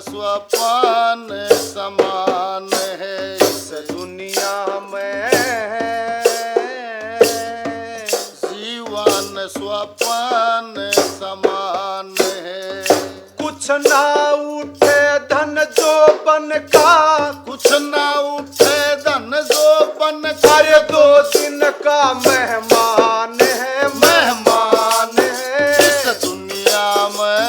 स्वप्न समान है इस दुनिया में जीवन स्वप्न समान है। कुछ ना उठे धन जो बन का, कुछ ना उठे धन जो बन का, अरे 2 दिन का मेहमान है, मेहमान है इस दुनिया में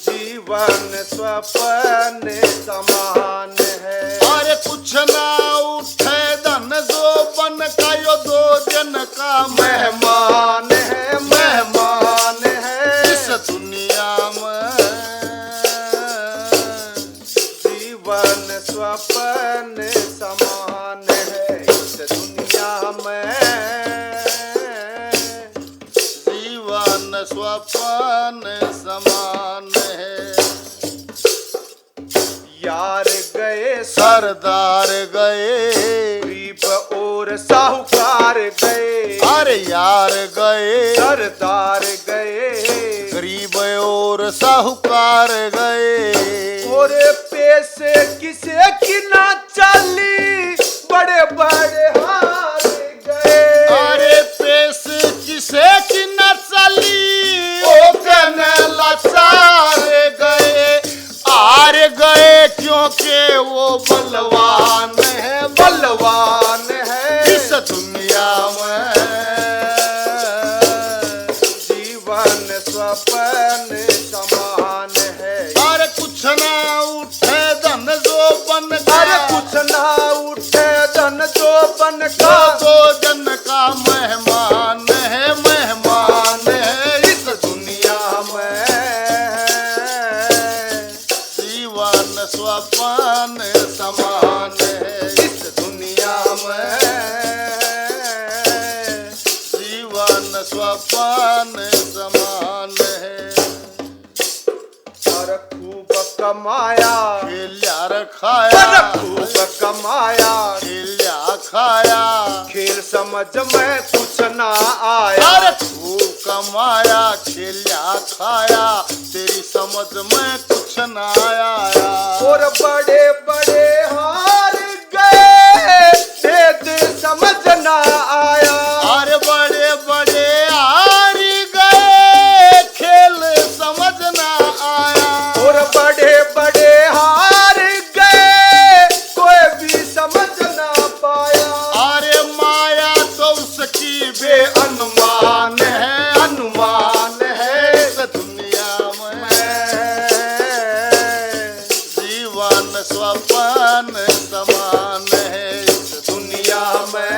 जीवन स्वप्न समान है। अरे कुछ ना उठे धन जो बन का, यो 2 दिन का मेहमान है, मेहमान है इस दुनिया में जीवन स्वप्न समान है। इस दुनिया में जीवन स्वप्न समान है। यार गए सरदार गए, गरीब और साहूकार गए, अरे यार गए, सरदार गए गरीब और साहूकार गए, और पैसे किसे की ना चली, बड़े बड़े हार गए। अरे पैसे किसे की न चली, ओ कहने लाचार गए, हार गए क्योंकि वो बलवान है, बलवान है इस दुनिया में जीवन स्वप्न समान है। अरे कुछ ना उठे धन जो बन का, अरे कुछ ना उठे धन जो बन का, 2 जन का मेहमान है, मेहमान है इस दुनिया में जीवन स्वप्न समान है। इस दुनिया में जीवन स्वप्न समान है। और खूब कमाया, खेल्या रखाया, और खूब कमाया, खेल्या खाया, खेल समझ में कुछ ना आया। अरे खूब कमाया, खेल्या खाया, तेरी समझ में कुछ ना आया। और बड़े बड़े हार गए, भेद समझ ना आया। अरे बड़े बड़े हार गए, खेल समझ ना आया। और बड़े बड़े हार गए, कोई भी समझ ना पाया। अरे माया तो उसकी बेअनुमान है, अनुमान है इस दुनिया में जीवन स्वप्न समान है। इस दुनिया में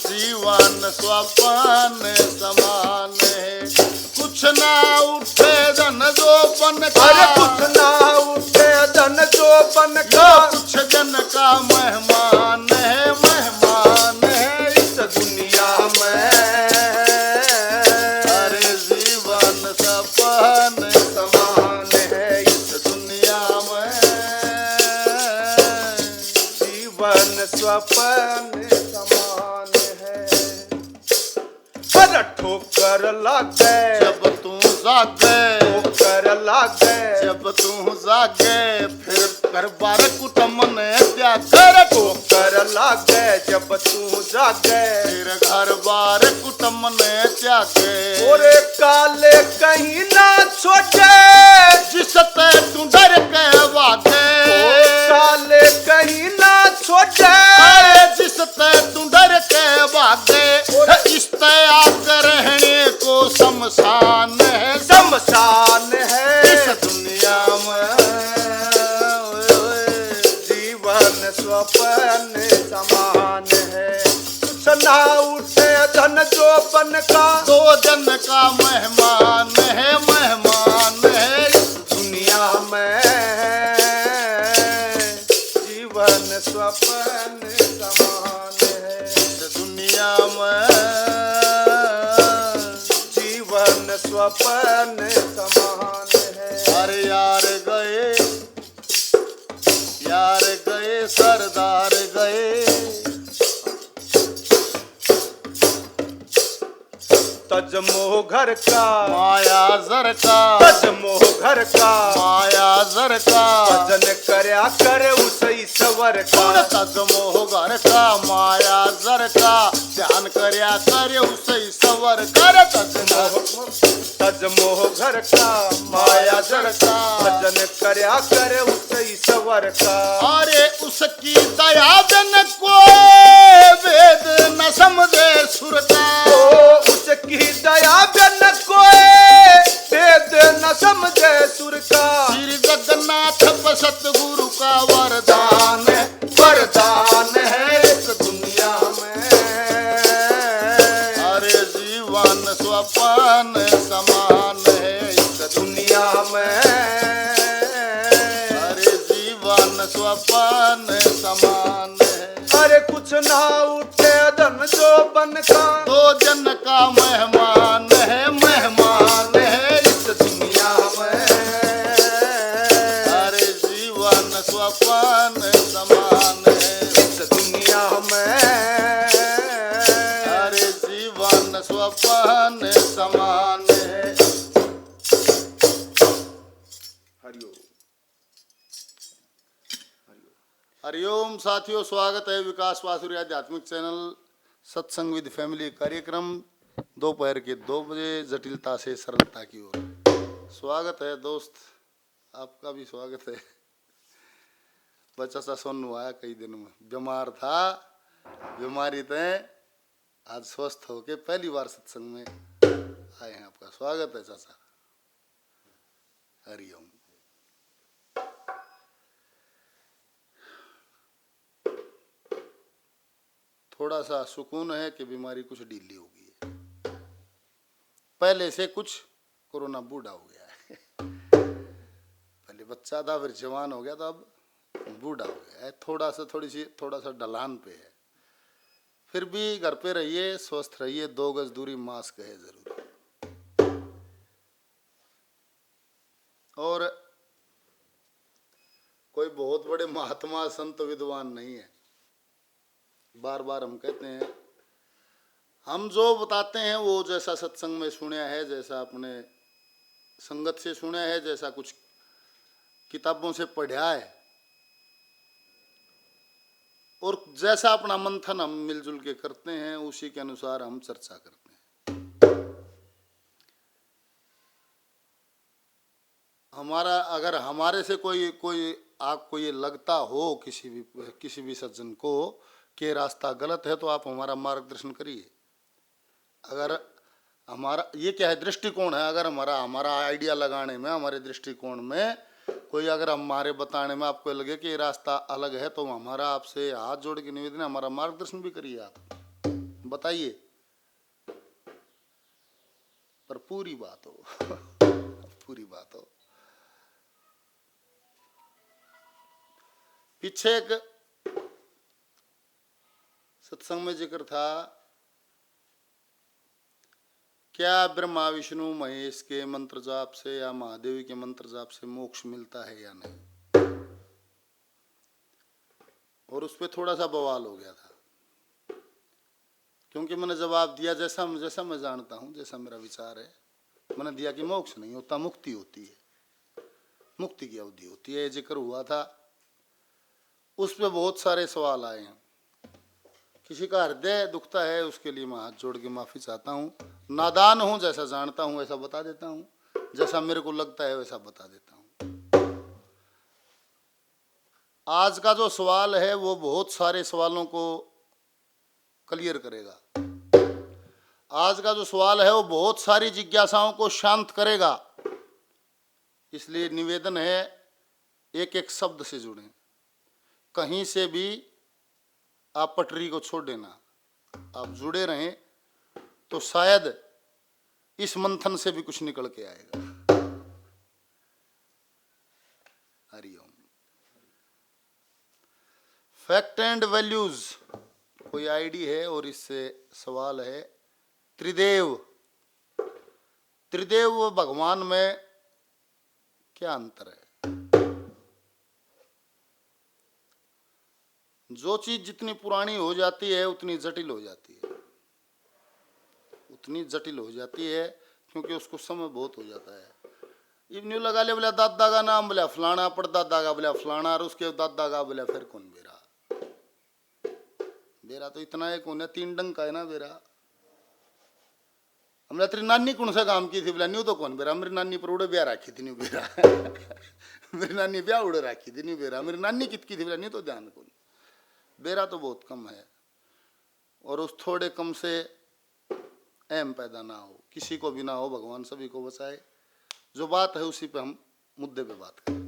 जीवन स्वप्न समान है। कुछ ना उठे धन जो बन का, अरे कुछ ना उठे धन जो बन का, कुछ जन का मेहमान है, मेहमान है इस दुनिया में अरे जीवन सपन समान है। इस दुनिया में जीवन स्वप्न समान है। हर ठोकर लागे जब तू जागे, ठोकर लागे, जब तू जागे, फिर घर बार कुटुंब ने त्याग कर, ठोकर लागे जब तू जागे, फिर घर बार कुटुंब ने त्यागे। और काले कहीं ना छोटे, जिसते तू डर के वागे, काले कहीं ना छोटे, अरे जिसते तू डर के वागे, इस्ते आकर रहने को शमशान है, शमशान है इस दुनिया में जीवन स्वप्न समान है। कुछ ना उठे धन जो बन का, 2 जन का मेहमान है, मेहमान है इस दुनिया में जीवन स्वप्न समान है। दुनिया में जीवन स्वप्न समान है। अरे यार गए, यार गए, सरदार गए, तजमो घर का माया जर का तज मोह घर का माया जर का भजन करया कर उस ईश्वर का तज मोह घर का माया जर का ध्यान करया कर उस ईश्वर कर तज मोह घर का माया जर का भजन करया कर उस ईश्वर का अरे उसकी दया जन को वेद न समझे सुर का उसकी दया बिन कोई वेद न समझे सुर का श्री जगन्नाथ सतगुरु का वरदान वरदान है इस दुनिया में अरे जीवन स्वपन समान है इस दुनिया में अरे जीवन स्वपन समान है अरे कुछ ना उठे धन जो बन का दो जन का मेहमान है इस दुनिया में अरे जीवन स्वपन समान है इस दुनिया में अरे जीवन स्वपन समान है हरिओम हरिओम साथियों, स्वागत है विकास वासुरी आध्यात्मिक चैनल सत्संग विद फैमिली कार्यक्रम दोपहर के 2 बजे जटिलता से सरलता की ओर। स्वागत है दोस्त, आपका भी स्वागत है। बच्चा सा सोनू आया कई दिन में, बीमार था, बीमारी थे, आज स्वस्थ होके पहली बार सत्संग में आए हैं। आपका स्वागत है चाचा। हरिओम। थोड़ा सा सुकून है कि बीमारी कुछ ढीली हो गई है, पहले से कुछ कोरोना बूढ़ा हो गया है। पहले बच्चा था, फिर जवान हो गया, तो अब बूढ़ा हो गया है। थोड़ा सा ढलान पे है। फिर भी घर पे रहिए, स्वस्थ रहिए, 2 गज दूरी, मास्क है जरूर। और कोई बहुत बड़े महात्मा संत विद्वान नहीं है। बार बार हम कहते हैं, हम जो बताते हैं वो जैसा सत्संग में सुना है, जैसा अपने संगत से सुना है, जैसा कुछ किताबों से पढ़ा है, और जैसा अपना मंथन हम मिलजुल के करते हैं, उसी के अनुसार हम चर्चा करते हैं। अगर हमारे से कोई आपको ये लगता हो किसी भी सज्जन को कि रास्ता गलत है, तो आप हमारा मार्गदर्शन करिए। अगर हमारा ये क्या है, दृष्टिकोण है, अगर हमारा आइडिया लगाने में, हमारे दृष्टिकोण में कोई अगर हमारे बताने में आपको लगे कि ये रास्ता अलग है, तो हमारा आपसे हाथ जोड़ के निवेदन है, हमारा मार्गदर्शन भी करिए, आप बताइए, पर पूरी बात हो पूरी बात हो। पीछे एक सत्संग में जिक्र था, क्या ब्रह्मा विष्णु महेश के मंत्र जाप से या महादेवी के मंत्र जाप से मोक्ष मिलता है या नहीं, और उस पर थोड़ा सा बवाल हो गया था, क्योंकि मैंने जवाब दिया जैसा मैं जानता हूं, जैसा मेरा विचार है, मैंने दिया कि मोक्ष नहीं होता, मुक्ति होती है, मुक्ति की अवधि होती है, जिक्र हुआ था। उस पर बहुत सारे सवाल आए हैं। किसी का हृदय दुखता है, उसके लिए मैं हाथ जोड़ के माफी चाहता हूँ। नादान हूँ, जैसा जानता हूँ वैसा बता देता हूँ, जैसा मेरे को लगता है वैसा बता देता हूँ। आज का जो सवाल है वो बहुत सारे सवालों को क्लियर करेगा। आज का जो सवाल है वो बहुत सारी जिज्ञासाओं को शांत करेगा। इसलिए निवेदन है, एक एक शब्द से जुड़ें, कहीं से भी आप पटरी को छोड़ देना, आप जुड़े रहें तो शायद इस मंथन से भी कुछ निकल के आएगा। हरिओम। फैक्ट एंड वैल्यूज कोई आईडी है, और इससे सवाल है, त्रिदेव व भगवान में क्या अंतर है? जो चीज जितनी पुरानी हो जाती है उतनी जटिल हो जाती है, क्योंकि उसको समय बहुत हो जाता है। इवन्यू लगा ले बोला दादा का नाम बोला फलाना, परदादा का बोला फलाना, और उसके दादा का बोला फिर कौन बेरा। बेरा तो इतना है कौन है, 3 डंग का है ना बेरा। हमने तेरी नानी कौन सा काम की थी बोला न्यू तो कौन बेरा, मेरी नानी पर उड़े ब्याह रखी थी न्यू बेरा। मेरी नानी ब्याह उड़े रखी थी न्यू बेरा, मेरी नानी कितकी थी बोला न्यू तो ध्यान कौन। बेरा तो बहुत कम है, और उस थोड़े कम से अहम पैदा ना हो, किसी को भी ना हो, भगवान सभी को बचाए। जो बात है उसी पे हम मुद्दे पे बात करें।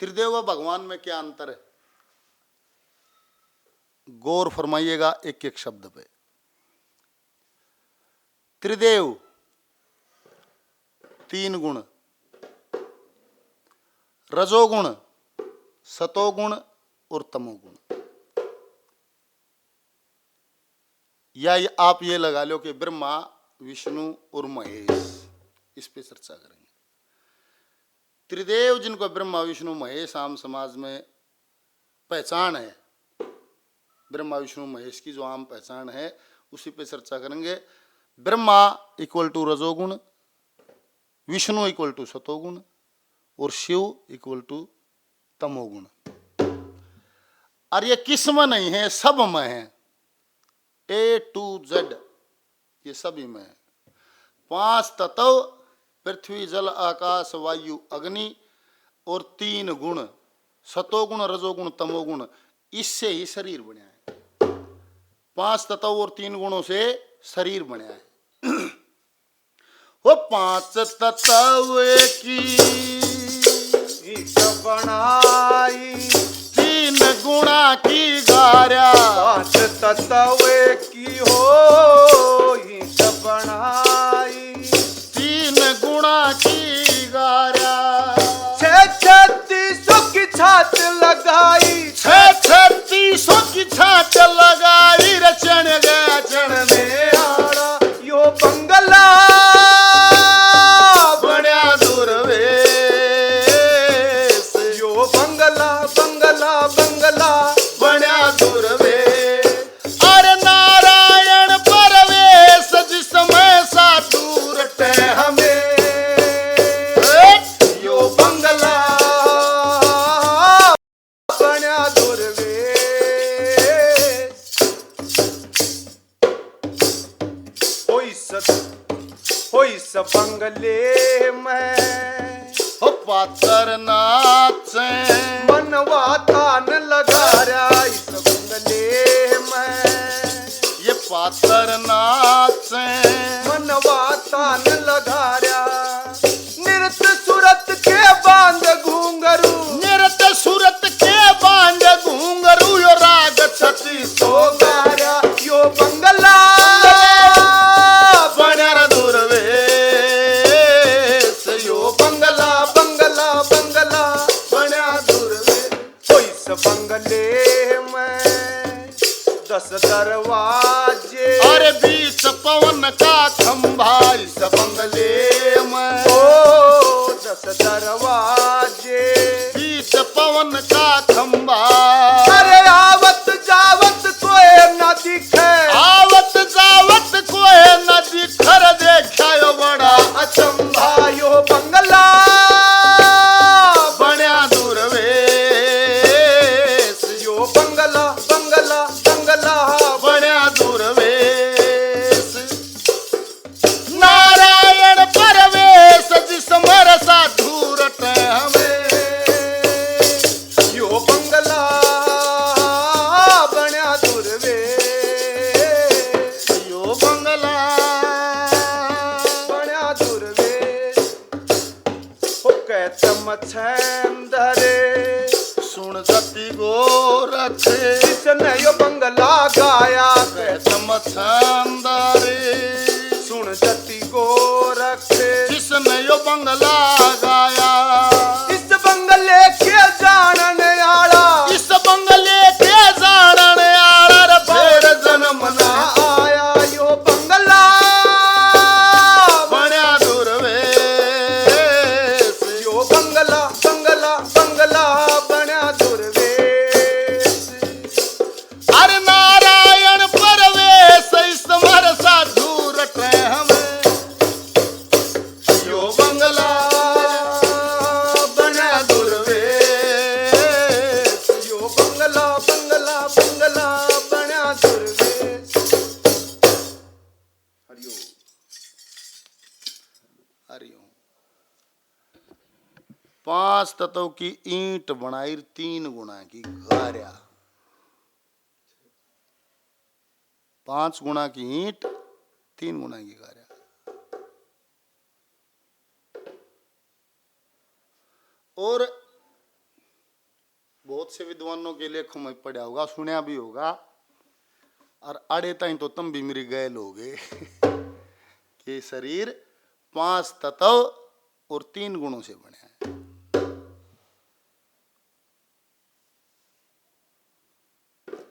त्रिदेव व भगवान में क्या अंतर है, गौर फरमाइएगा एक एक शब्द पे। त्रिदेव 3 गुण, रजोगुण, सतोगुण और तमोगुण। या आप ये लगा लो कि ब्रह्मा, विष्णु और महेश, इस पे चर्चा करेंगे। त्रिदेव जिनको ब्रह्मा विष्णु महेश आम समाज में पहचान है, ब्रह्मा विष्णु महेश की जो आम पहचान है उसी पे चर्चा करेंगे। ब्रह्मा इक्वल टू रजोगुण, विष्णु इक्वल टू सतोगुण और शिव इक्वल टू तमोगुण। और ये किस में नहीं है, सब में है, A to Z, ये सभी में है। 5 तत्व पृथ्वी जल आकाश वायु अग्नि और 3 गुण सतोगुण रजोगुण तमोगुण, इससे ही शरीर बना है। 5 तत्व और 3 गुणों से शरीर बना है। वो 5 तत्व की बनाई, 3 गुणा की गार्या, 5 तत्व की हो ईंट बनाई, 3 गुणा की गार्या, 36 की छात लगाई, 36 की छात लगाई, रचन गया चढ़ में आड़ा यो बंगला बड़ा दुर्वेश, यो बंगला बंगला बंगला बड़ा दुर्वेश। अरे नारायण परवेश जिसमें साधु रटे हमें, यो बंगला बना दुर्वेश। होई स बंगले में हो पातर नाचे, मनवा तान लगा रहा इस बंगले में, ये पातर नाचे, मनवा तान लगा रहा, नृत सूरत के बांध घूंघरू, निरत सूरत के बांध घूंघरू, यो राग छती सो गारा यो बंगला बड़ा दुर्वेश, यो बंगला बंगला बंगला बड़ा दुर्वेश। होई स बंगले में 10 दरवाजे, और 20 पवन का खंभा इस बंगले में, ओ 10 दरवाजे, 20 पवन का खंभा, अरे आवत जावत कोई न दिखे, आवत जावत कोई न दिखर, देखा यो बड़ा अचंभा यो बंगला बड़ा दुर्वेश, यो बंगला बंगला बंगला बड़ा दुर्वेश। नारायण परवेश जिसमर साधु रटे हमें, यो बंगला बना दुर्वेश, यो बंगला बना दुर्वेश। हो कहत मछंदरे सुन जति गोरख, जिसने यो बंगला गाया, कहत मछंदरे सुन जति गोरख, जिसने यो बंगला गाया, इस बंगले के जानने आला, इस बंगले के जानने आला, रे भेड़ जन्म ना ना आया यो बंगला बड़ा दुर्वेश, यो बंगला बंगला बंगला बना दुर्वेश। अरे नारायण परवेश इसमर साधु रटे हमें, यो बंगला बना दुर्वेश, यो बंगला बंगला बंगला बना दुर्वेश। हरिओम। हरिओम। 5 तत्व की ईंट बनाई 3 गुना की गार्या। 5 गुना की ईंट 3 गुना की गार्या। और बहुत से विद्वानों के लेखों में पढ़ा होगा, सुना भी होगा, और अड़े ताई तो तुम भी मेरी गैल हो गए कि शरीर 5 तत्व और 3 गुणों से बने हैं।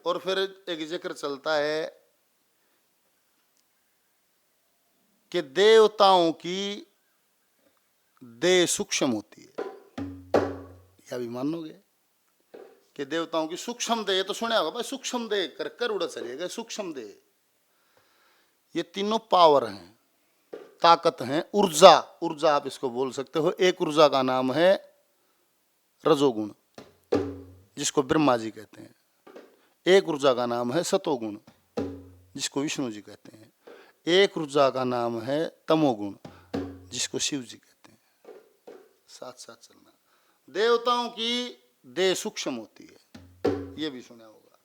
और फिर एक जिक्र चलता है कि देवताओं की देह सूक्ष्म होती है। यह भी मानोगे कि देवताओं की सूक्ष्म देह, तो सुना होगा भाई, सूक्ष्म देह कर कर उड़ा चलेगा। सूक्ष्म देह, ये तीनों पावर हैं, ताकत हैं, ऊर्जा। ऊर्जा आप इसको बोल सकते हो। एक ऊर्जा का नाम है रजोगुण, जिसको ब्रह्मा जी कहते हैं। एक ऊर्जा का नाम है सतोगुण, जिसको विष्णु जी कहते हैं। एक ऊर्जा का नाम है तमोगुण, जिसको शिव जी कहते हैं। साथ साथ चलना। देवताओं की देह सूक्ष्म होती है, ये भी सुना होगा।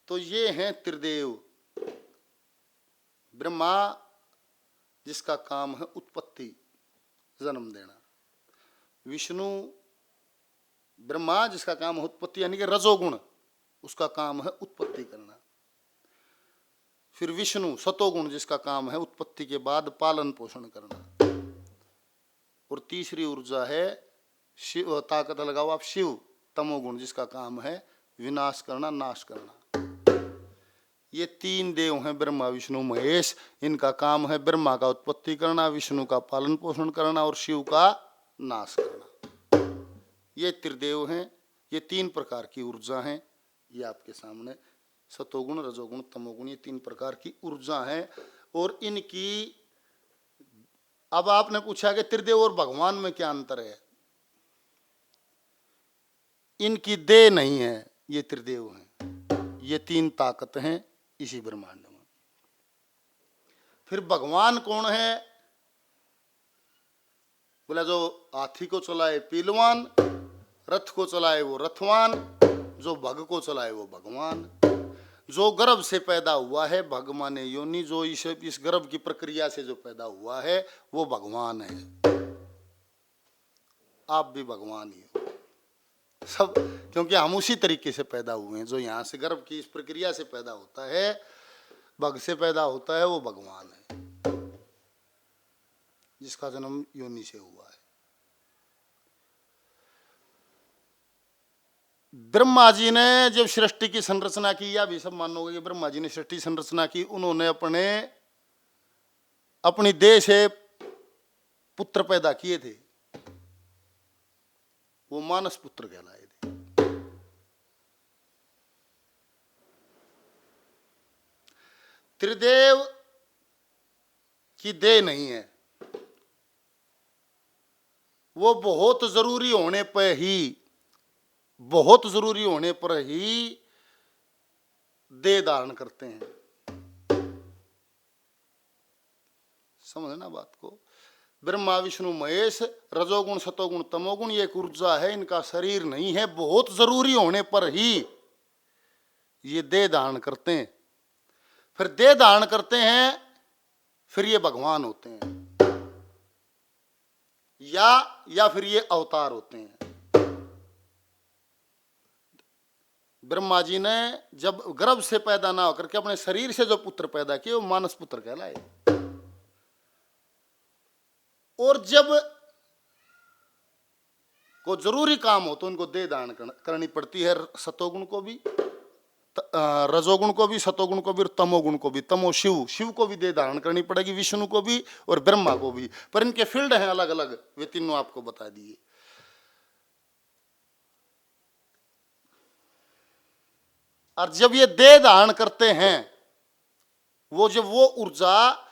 तो ये हैं त्रिदेव। ब्रह्मा, जिसका काम है उत्पत्ति, जन्म देना। विष्णु, ब्रह्मा जिसका काम है उत्पत्ति, यानी कि रजोगुण, उसका काम है उत्पत्ति करना। फिर विष्णु सतोगुण, जिसका काम है उत्पत्ति के बाद पालन पोषण करना। और तीसरी ऊर्जा है शिव, ताकत लगाओ आप, शिव तमोगुण, जिसका काम है विनाश करना, नाश करना। ये 3 देव हैं, ब्रह्मा विष्णु महेश। इनका काम है ब्रह्मा का उत्पत्ति करना, विष्णु का पालन पोषण करना और शिव का नाश करना। ये त्रिदेव हैं। ये 3 प्रकार की ऊर्जा हैं। ये आपके सामने सतोगुण, रजोगुण, तमोगुण, ये 3 प्रकार की ऊर्जा हैं। और इनकी, अब आपने पूछा कि त्रिदेव और भगवान में क्या अंतर है। इनकी देह नहीं है, ये त्रिदेव हैं। ये 3 ताकत हैं इसी ब्रह्मांड में। फिर भगवान कौन है? बोला जो हाथी को चलाए पीलवान, रथ को चलाए वो रथवान, जो भग को चलाए वो भगवान। जो गर्भ से पैदा हुआ है, भग माने योनि, जो इस गर्भ की प्रक्रिया से जो पैदा हुआ है वो भगवान है। आप भी भगवान ही हो सब, क्योंकि हम उसी तरीके से पैदा हुए हैं। जो यहाँ से गर्भ की इस प्रक्रिया से पैदा होता है, भग से पैदा होता है, वो भगवान है, जिसका जन्म योनि से हुआ है। ब्रह्मा जी ने जब सृष्टि की संरचना की, या भी सब मानोगे कि ब्रह्मा जी ने सृष्टि संरचना की, उन्होंने अपनी देह से पुत्र पैदा किए थे, वो मानस पुत्र कहलाए थे। त्रिदेव की देह नहीं है, वो बहुत जरूरी होने पर ही, बहुत जरूरी होने पर ही देह धारण करते हैं। समझना बात को। ब्रह्मा विष्णु महेश, रजोगुण सतोगुण तमोगुण, ये एक ऊर्जा है, इनका शरीर नहीं है। बहुत जरूरी होने पर ही ये देह धारण करते हैं। फिर देह धारण करते हैं, फिर ये भगवान होते हैं, या फिर ये अवतार होते हैं। ब्रह्मा जी ने जब गर्भ से पैदा ना होकर के अपने शरीर से जो पुत्र पैदा किए, वो मानस पुत्र कहलाए। और जब को जरूरी काम हो तो उनको देह धारण करनी पड़ती है। सतोगुण को भी, रजोगुण को भी, सतोगुण को भी और तमोगुण को भी। तमो शिव को भी देह धारण करनी पड़ेगी, विष्णु को भी और ब्रह्मा को भी। पर इनके फील्ड हैं अलग अलग, वे तीनों आपको बता दिए। और जब ये देह धारण करते हैं वो जब वो ऊर्जा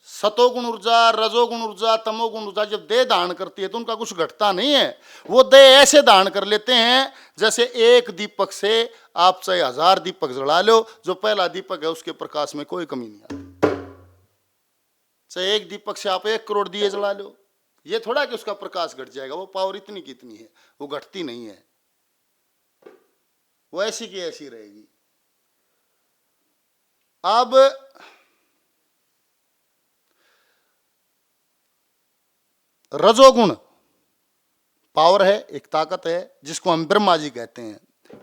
सतोगुण ऊर्जा, रजोगुण ऊर्जा, तमोगुण ऊर्जा जब देह धारण करती है तो उनका कुछ घटता नहीं है। वो देह ऐसे धारण कर लेते हैं जैसे एक दीपक से आप चाहे 1000 दीपक जला लो, जो पहला दीपक है उसके प्रकाश में कोई कमी नहीं आती। चाहे एक दीपक से आप 1 करोड़ दिए जला लो, ये थोड़ा कि उसका प्रकाश घट जाएगा, वो पावर इतनी की इतनी है, वो घटती नहीं है, वो ऐसी की ऐसी रहेगी। अब रजोगुण पावर है, एक ताकत है जिसको हम ब्रह्मा जी कहते हैं।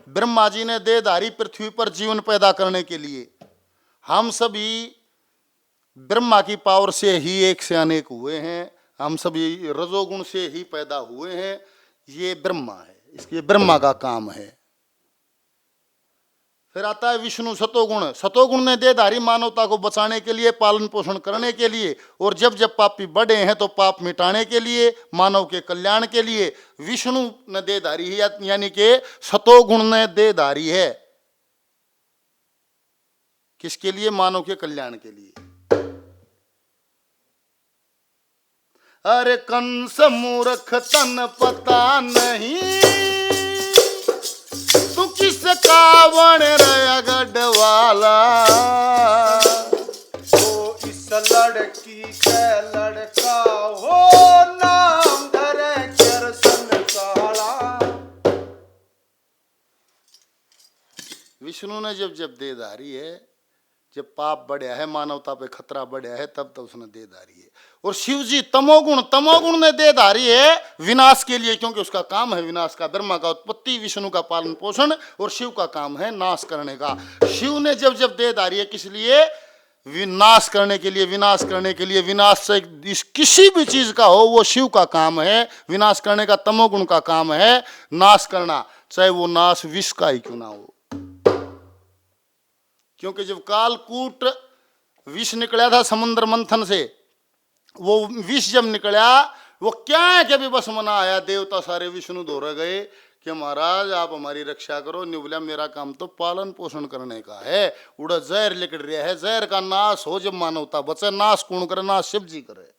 ब्रह्मा जी ने देहधारी पृथ्वी पर जीवन पैदा करने के लिए, हम सभी ब्रह्मा की पावर से ही एक से अनेक हुए हैं, हम सभी रजोगुण से ही पैदा हुए हैं। ये ब्रह्मा है, इसके ब्रह्मा का काम है। फिर आता है विष्णु सतोगुण। सतोगुण ने देहधारी मानवता को बचाने के लिए, पालन पोषण करने के लिए, और जब जब पापी बड़े हैं तो पाप मिटाने के लिए, मानव के कल्याण के लिए विष्णु ने देहधारी है, यानी कि सतोगुण ने देहधारी है। किसके लिए? मानव के कल्याण के लिए। अरे कंस मूर्ख तन पता नहीं, तू किस कावण रया गढ़वाला। ओ इस लड़की के लड़का हो, नाम धरे कृष्ण काला। विष्णु ने जब जब देहधारी है, जब पाप बढ़या है, मानवता पे खतरा बढ़या है, तब तब उसने देहधारी है। और शिव जी तमोगुण ने देहधारी है विनाश के लिए, क्योंकि उसका काम है विनाश का। ब्रह्मा का उत्पत्ति, विष्णु का पालन पोषण, और शिव का काम है नाश करने का। शिव ने जब जब देहधारी है, किस लिए? विनाश करने के लिए। विनाश करने के लिए, विनाश से किसी भी चीज का हो वो शिव का काम है विनाश करने का। तमोगुण का काम है नाश करना, चाहे वो नाश विष का ही क्यों ना हो। क्योंकि जब कालकूट विष निकला था समुद्र मंथन से, वो विष जब निकला, वो क्या है कि अभी बस मना आया, देवता सारे विष्णु दौड़ गए कि महाराज आप हमारी रक्षा करो। नहीं बोला मेरा काम तो पालन पोषण करने का है। उड़ा जहर निकल रहा है, जहर का नाश हो जब मानवता बचे। नाश कौन करे? नाश शिव जी करे।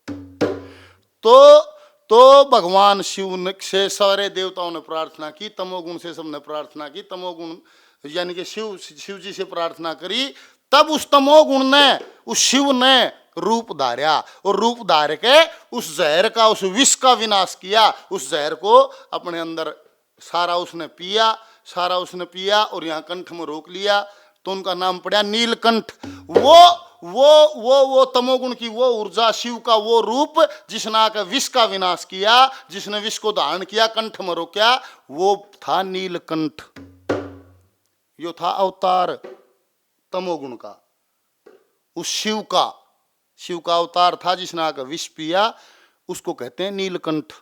तो भगवान शिव से सारे देवताओं ने प्रार्थना की, तमोगुण से सबने प्रार्थना की, तमोगुण यानी कि शिव जी से प्रार्थना करी। तब उस तमोगुण ने, उस शिव ने रूप धारा, और रूप धार के उस जहर का, उस विष का विनाश किया। उस जहर को अपने अंदर सारा उसने पिया और यहाँ कंठ में रोक लिया, तो उनका नाम पड़ा नीलकंठ। वो तमोगुण की वो ऊर्जा, शिव का वो रूप जिसने आकर विष का विनाश किया, जिसने विष को धारण किया, कंठ में रोका, वो था नीलकंठ। यो था अवतार तमोगुण का, उस शिव का अवतार था जिसने आकर विष पिया, उसको कहते हैं नीलकंठ।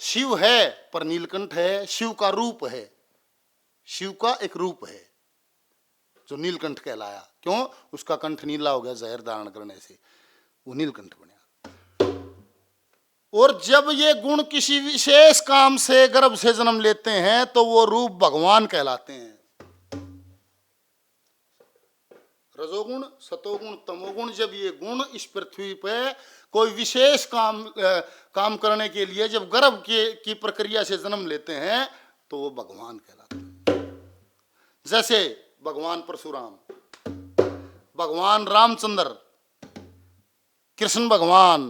शिव है पर नीलकंठ है, शिव का रूप है, शिव का एक रूप है जो नीलकंठ कहलाया। क्यों? उसका कंठ नीला हो गया जहर धारण करने से, वो नीलकंठ बना। और जब ये गुण किसी विशेष काम से गर्भ से जन्म लेते हैं तो वो रूप भगवान कहलाते हैं। रजोगुण, सतोगुण, तमोगुण, जब ये गुण इस पृथ्वी पे कोई विशेष काम करने के लिए जब गर्भ की प्रक्रिया से जन्म लेते हैं तो वो भगवान कहलाते हैं। जैसे भगवान परशुराम, भगवान रामचंद्र, कृष्ण भगवान,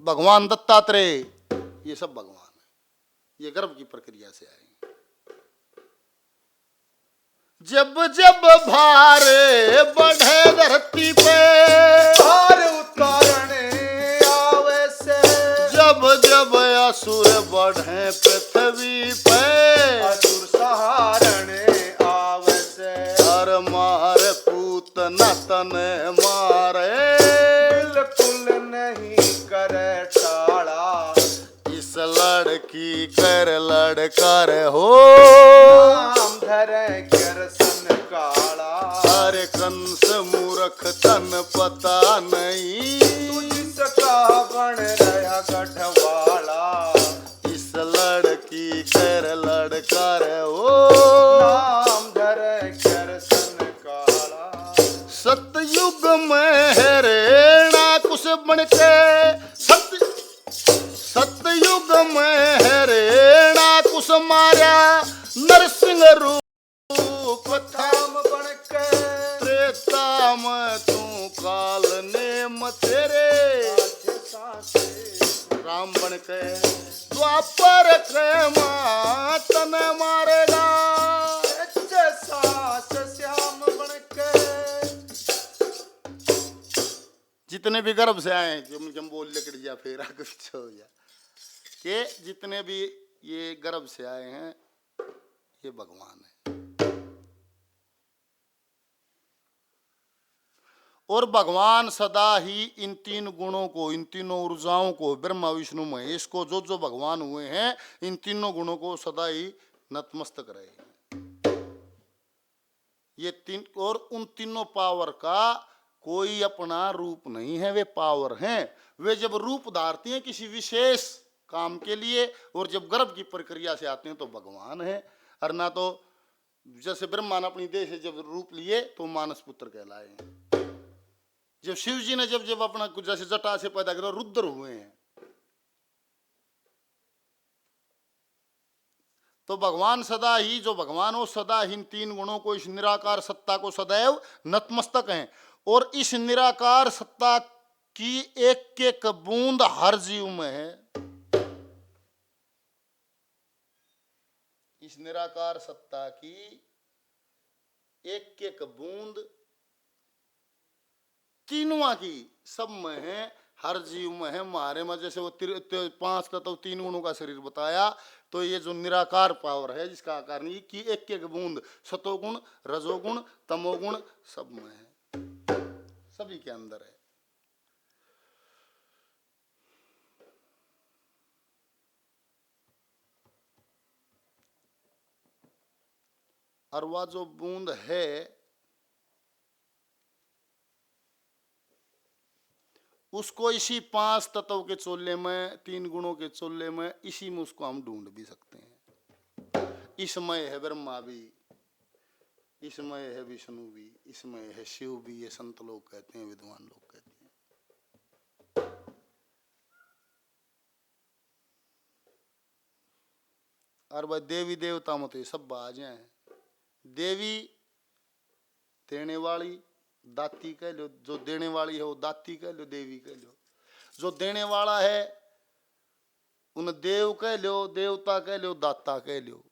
भगवान दत्तात्रेय, ये सब भगवान है, ये गर्भ की प्रक्रिया से आए। जब जब भार बढ़े धरती पे, भार उतारने आवे से, जब जब असुर बढ़े पृथ्वी पे, असुर सहारने आवे से, हर मार पूतना तने मारे, बिल्कुल नहीं करे टाड़ा, इस लड़की कर लड़कर हो, नाम धरे कृष्ण काला। अरे कंस मूर्ख तन पता नहीं, तुझसका बन रहा गढ़वाला, इस लड़की कर लड़कर हो, नाम धरे कृष्ण सतयुग में है रेणा कुश बन के सतयुग में है रेणा कुश मारा नरसिंह रूप थाम बन के त्रेता में तू काल नेम तेरे राम बन के द्वापर के मां तने मारेगा सास श्याम बन के जितने भी गर्भ से आए जम बोल लेकर जा फिर आगे पीछे हो जा कि जितने भी ये गर्भ से आए हैं ये भगवान है और भगवान सदा ही इन तीन गुणों को इन तीनों ऊर्जाओं को ब्रह्मा विष्णु महेश को जो जो भगवान हुए हैं इन तीनों गुणों को सदा ही नतमस्तक रहे हैं। ये तीन और उन तीनों पावर का कोई अपना रूप नहीं है, वे पावर हैं। वे जब रूप धारती हैं किसी विशेष काम के लिए और जब गर्भ की प्रक्रिया से आते हैं तो भगवान है। और ना तो जैसे ब्रह्मा ने अपनी देह से जब रूप लिए तो मानस पुत्र कहलाए हैं। जब शिव जी ने जब जब अपना कुछ जैसे जटा से पैदा किया रुद्र हुए हैं। तो भगवान सदा ही जो भगवान हो सदा ही इन तीन गुणों को इस निराकार सत्ता को सदैव नतमस्तक हैं और इस निराकार सत्ता की एक एक बूंद हर जीव में है। इस निराकार सत्ता की एक एक बूंद तीनों की सब में है, हर जीव में है। हमारे में जैसे वो 5 तत्व 3 गुणों का शरीर बताया तो ये जो निराकार पावर है जिसका आकार नहीं कि एक एक बूंद सतोगुण रजोगुण तमोगुण सब में है, सभी के अंदर है। और वह जो बूंद है उसको इसी 5 तत्व के चोले में 3 गुणों के चोले में इसी में उसको हम ढूंढ भी सकते हैं। इसमें है ब्रह्मा भी, इसमें है विष्णु भी, इसमें है शिव भी, ये संत लोग कहते हैं, विद्वान लोग कहते हैं। और भाई देवी देवता में तो ये सब बाजें हैं। देवी देने वाली दाती कह लो, जो देने वाली है वो दाती कह लो, देवी कह लो। जो देने वाला है उन देव कह लो, देवता कह लो, दाता कह लो।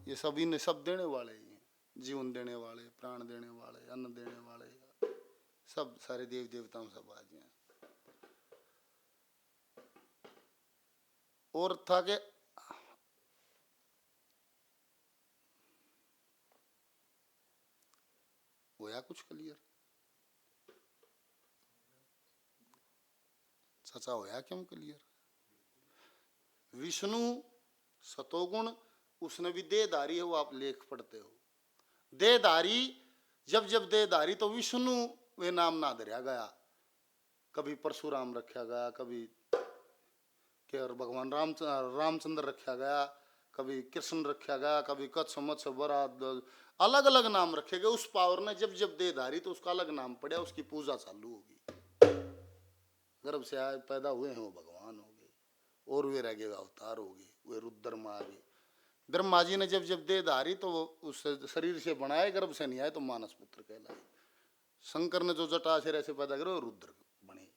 ये सभी ने सब देने वाले ही हैं, जीवन देने वाले, प्राण देने वाले, अन्न देने वाले, सब सारे देव देवताओं सब आज हैं। और था कि होया कुछ क्लियर चाचा होया क्यों क्लियर? विष्णु सतोगुण उसने भी देहधारी है, वो आप लेख पढ़ते हो। देहधारी जब जब देहधारी तो विष्णु वे नाम ना धरिया गया, कभी परशुराम रखा गया, कभी के और भगवान रामचंद्र रखा गया, कभी कृष्ण रखा गया, कभी कच्छ मत्स्य बरा, अलग अलग नाम रखे गए। उस पावर ने जब जब देहधारी तो उसका अलग नाम पड़ा, उसकी पूजा चालू होगी। गर्भ से आए पैदा हुए हैं वो भगवान हो गए और वे रह गए अवतार हो गए, वे रुद्र में आ गए। ब्रह्मा जी ने जब जब देहधारी तो वो उस शरीर से बनाए, गर्भ से नहीं आए तो मानस पुत्र कहलाए। शंकर ने जो जटाशय से पैदा करे वो रुद्र बने।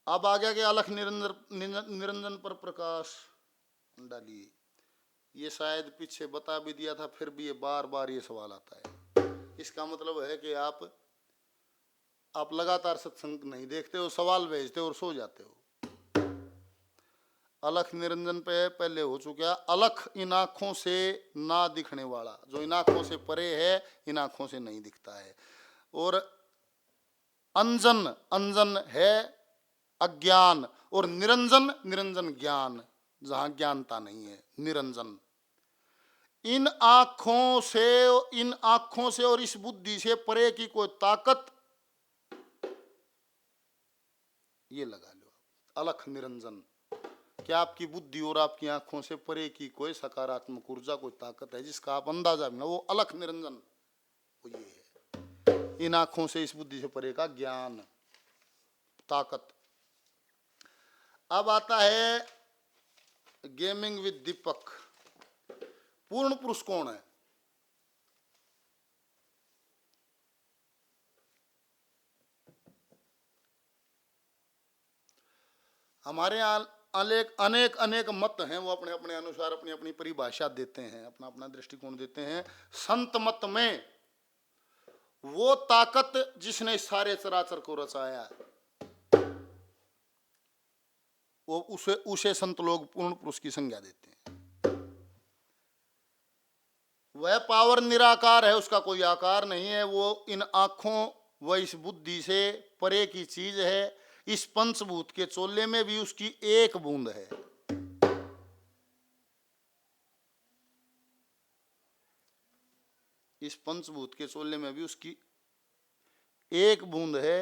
अब आ गया कि अलख निरंजन पर प्रकाश डालिए। ये शायद पीछे बता भी दिया था, फिर भी ये बार बार ये सवाल आता है। इसका मतलब है कि आप लगातार सत्संग नहीं देखते हो, सवाल भेजते हो और सो जाते हो। अलख निरंजन पे पहले हो चुका। अलख इन आंखों से ना दिखने वाला, जो इन आंखों से परे है, इन आंखों से नहीं दिखता है। और अंजन, अंजन है अज्ञान, और निरंजन, निरंजन ज्ञान, जहां ज्ञानता नहीं है, निरंजन। इन आंखों से और इस बुद्धि से परे की कोई ताकत, ये लगा लो अलख निरंजन। क्या आपकी बुद्धि और आपकी आंखों से परे की कोई सकारात्मक ऊर्जा, कोई ताकत है जिसका आप अंदाजा भी ना, वो अलख निरंजन। वो ये है। इन आंखों से, इस बुद्धि से परे का ज्ञान, ताकत। अब आता है गेमिंग विद दीपक। पूर्ण पुरुष कौन है? हमारे यहाँ अनेक अनेक अनेक मत हैं, वो अपने अपने अनुसार अपनी अपनी परिभाषा देते हैं, अपना अपना दृष्टिकोण देते हैं। संत मत में वो ताकत जिसने सारे चराचर को रचाया, वो उसे संत लोग पूर्ण पुरुष की संज्ञा देते हैं। वह पावर निराकार है, उसका कोई आकार नहीं है। वो इन आंखों व इस बुद्धि से परे की चीज है। इस पंचभूत के चोले में भी उसकी एक बूंद है। इस पंचभूत के चोले में भी उसकी एक बूंद है।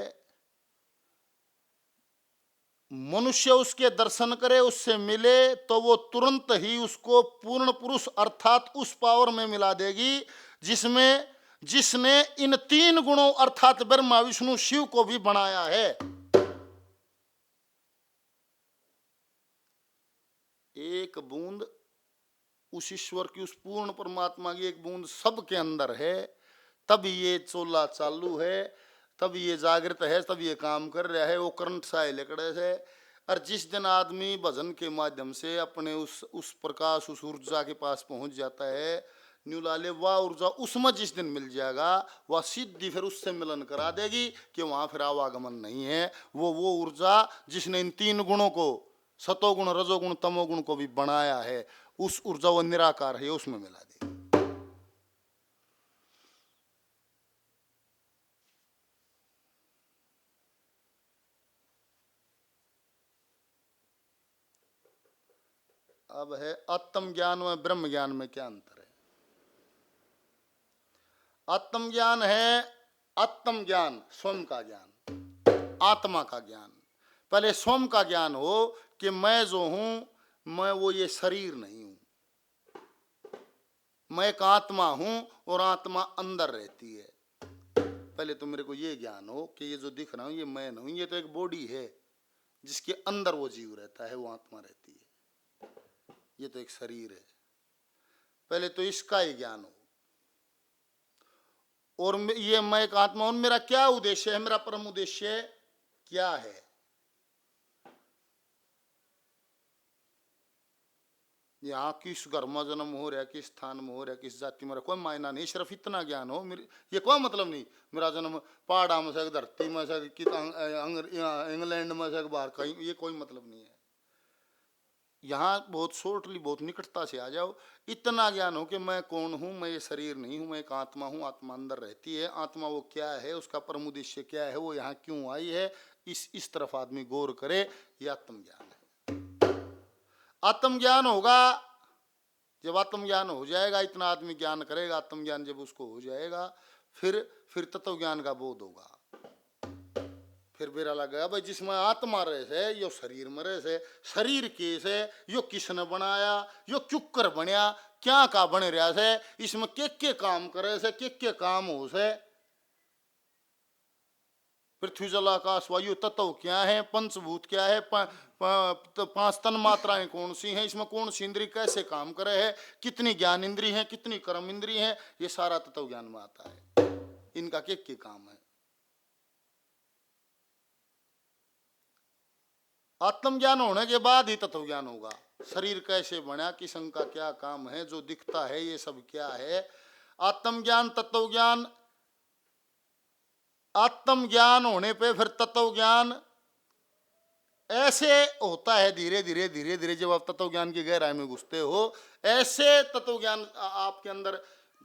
मनुष्य उसके दर्शन करे, उससे मिले, तो वो तुरंत ही उसको पूर्ण पुरुष अर्थात उस पावर में मिला देगी जिसने इन तीन गुणों अर्थात ब्रह्मा विष्णु शिव को भी बनाया है। एक बूंद उस ईश्वर की, उस पूर्ण परमात्मा की एक बूंद सबके अंदर है। तब ये चोला चालू है, तब ये जागृत है, तब ये काम कर रहा है। वो करंट सा लकड़े से। और जिस दिन आदमी भजन के माध्यम से अपने उस प्रकाश, उस ऊर्जा के पास पहुंच जाता है, न्यू लाले, वह ऊर्जा उसमें जिस दिन मिल जाएगा, वह सिद्धि फिर उससे मिलन करा देगी कि वहां फिर आवागमन नहीं है। वो ऊर्जा जिसने इन तीन गुणों को, सतोगुण, रजोगुण, तमोगुण को भी बनाया है, उस ऊर्जा वो निराकार है, उसमें मिला देगी। अब है आत्म ज्ञान व ब्रह्म ज्ञान में क्या अंतर है? आत्म ज्ञान है आत्म ज्ञान, स्वयं का ज्ञान, आत्मा का ज्ञान। पहले स्वयं का ज्ञान हो कि मैं जो हूं, मैं वो ये शरीर नहीं हूं, मैं एक आत्मा हूं और आत्मा अंदर रहती है। पहले तो मेरे को ये ज्ञान हो कि ये जो दिख रहा हूं ये मैं नहीं, ये तो एक बॉडी है जिसके अंदर वो जीव रहता है, वो आत्मा रहती है। ये तो एक शरीर है। पहले तो इसका ही ज्ञान हो। और ये मैं एक आत्मा हूं, मेरा क्या उद्देश्य है, मेरा परम उद्देश्य क्या है? यहाँ किस घर में जन्म हो रहा है, किस स्थान में हो रहा है, किस जाति में, कोई मायना नहीं। सिर्फ इतना ज्ञान हो, ये कोई मतलब नहीं मेरा जन्म पहाड़ा में से, धरती में से, इंग्लैंड में से, बाहर कहीं, ये कोई मतलब नहीं है। यहाँ बहुत शॉर्टली, बहुत निकटता से आ जाओ। इतना ज्ञान हो कि मैं कौन हूँ, मैं ये शरीर नहीं हूँ, मैं एक आत्मा हूँ, आत्मा अंदर रहती है। आत्मा वो क्या है, उसका परम उद्देश्य क्या है, वो यहाँ क्यों आई है, इस तरफ आदमी गौर करे। ये आत्मज्ञान है। आत्मज्ञान होगा, जब आत्मज्ञान हो जाएगा, इतना आदमी ज्ञान करेगा, आत्मज्ञान जब उसको हो जाएगा, फिर तत्व ज्ञान का बोध होगा। फिर बेरा लगेगा भाई जिसमें आत्मा रहे से, यो शरीर में रहे से, शरीर के से यो किसने बनाया, यो क्युक्कर बनया, क्या का बन रहा से, इसमें के काम करे से, के काम हो से। पृथ्वी जल आकाश वायु तत्व क्या है, पंचभूत क्या है, पांच तन मात्राएं कौन सी हैं, इसमें कौन सी इंद्री कैसे काम करे है, कितनी ज्ञान इंद्री है, कितनी कर्म इंद्री है, ये सारा तत्व ज्ञान में आता है। इनका के काम है। आत्मज्ञान होने के बाद ही तत्व ज्ञान होगा। शरीर कैसे बना, किस अंग का क्या काम है, जो दिखता है ये सब क्या है। आत्मज्ञान, तत्व ज्ञान, आत्मज्ञान होने पे फिर तत्व ज्ञान ऐसे होता है धीरे धीरे धीरे धीरे। जब आप तत्व ज्ञान की गहराई में घुसते हो, ऐसे तत्व ज्ञान आपके अंदर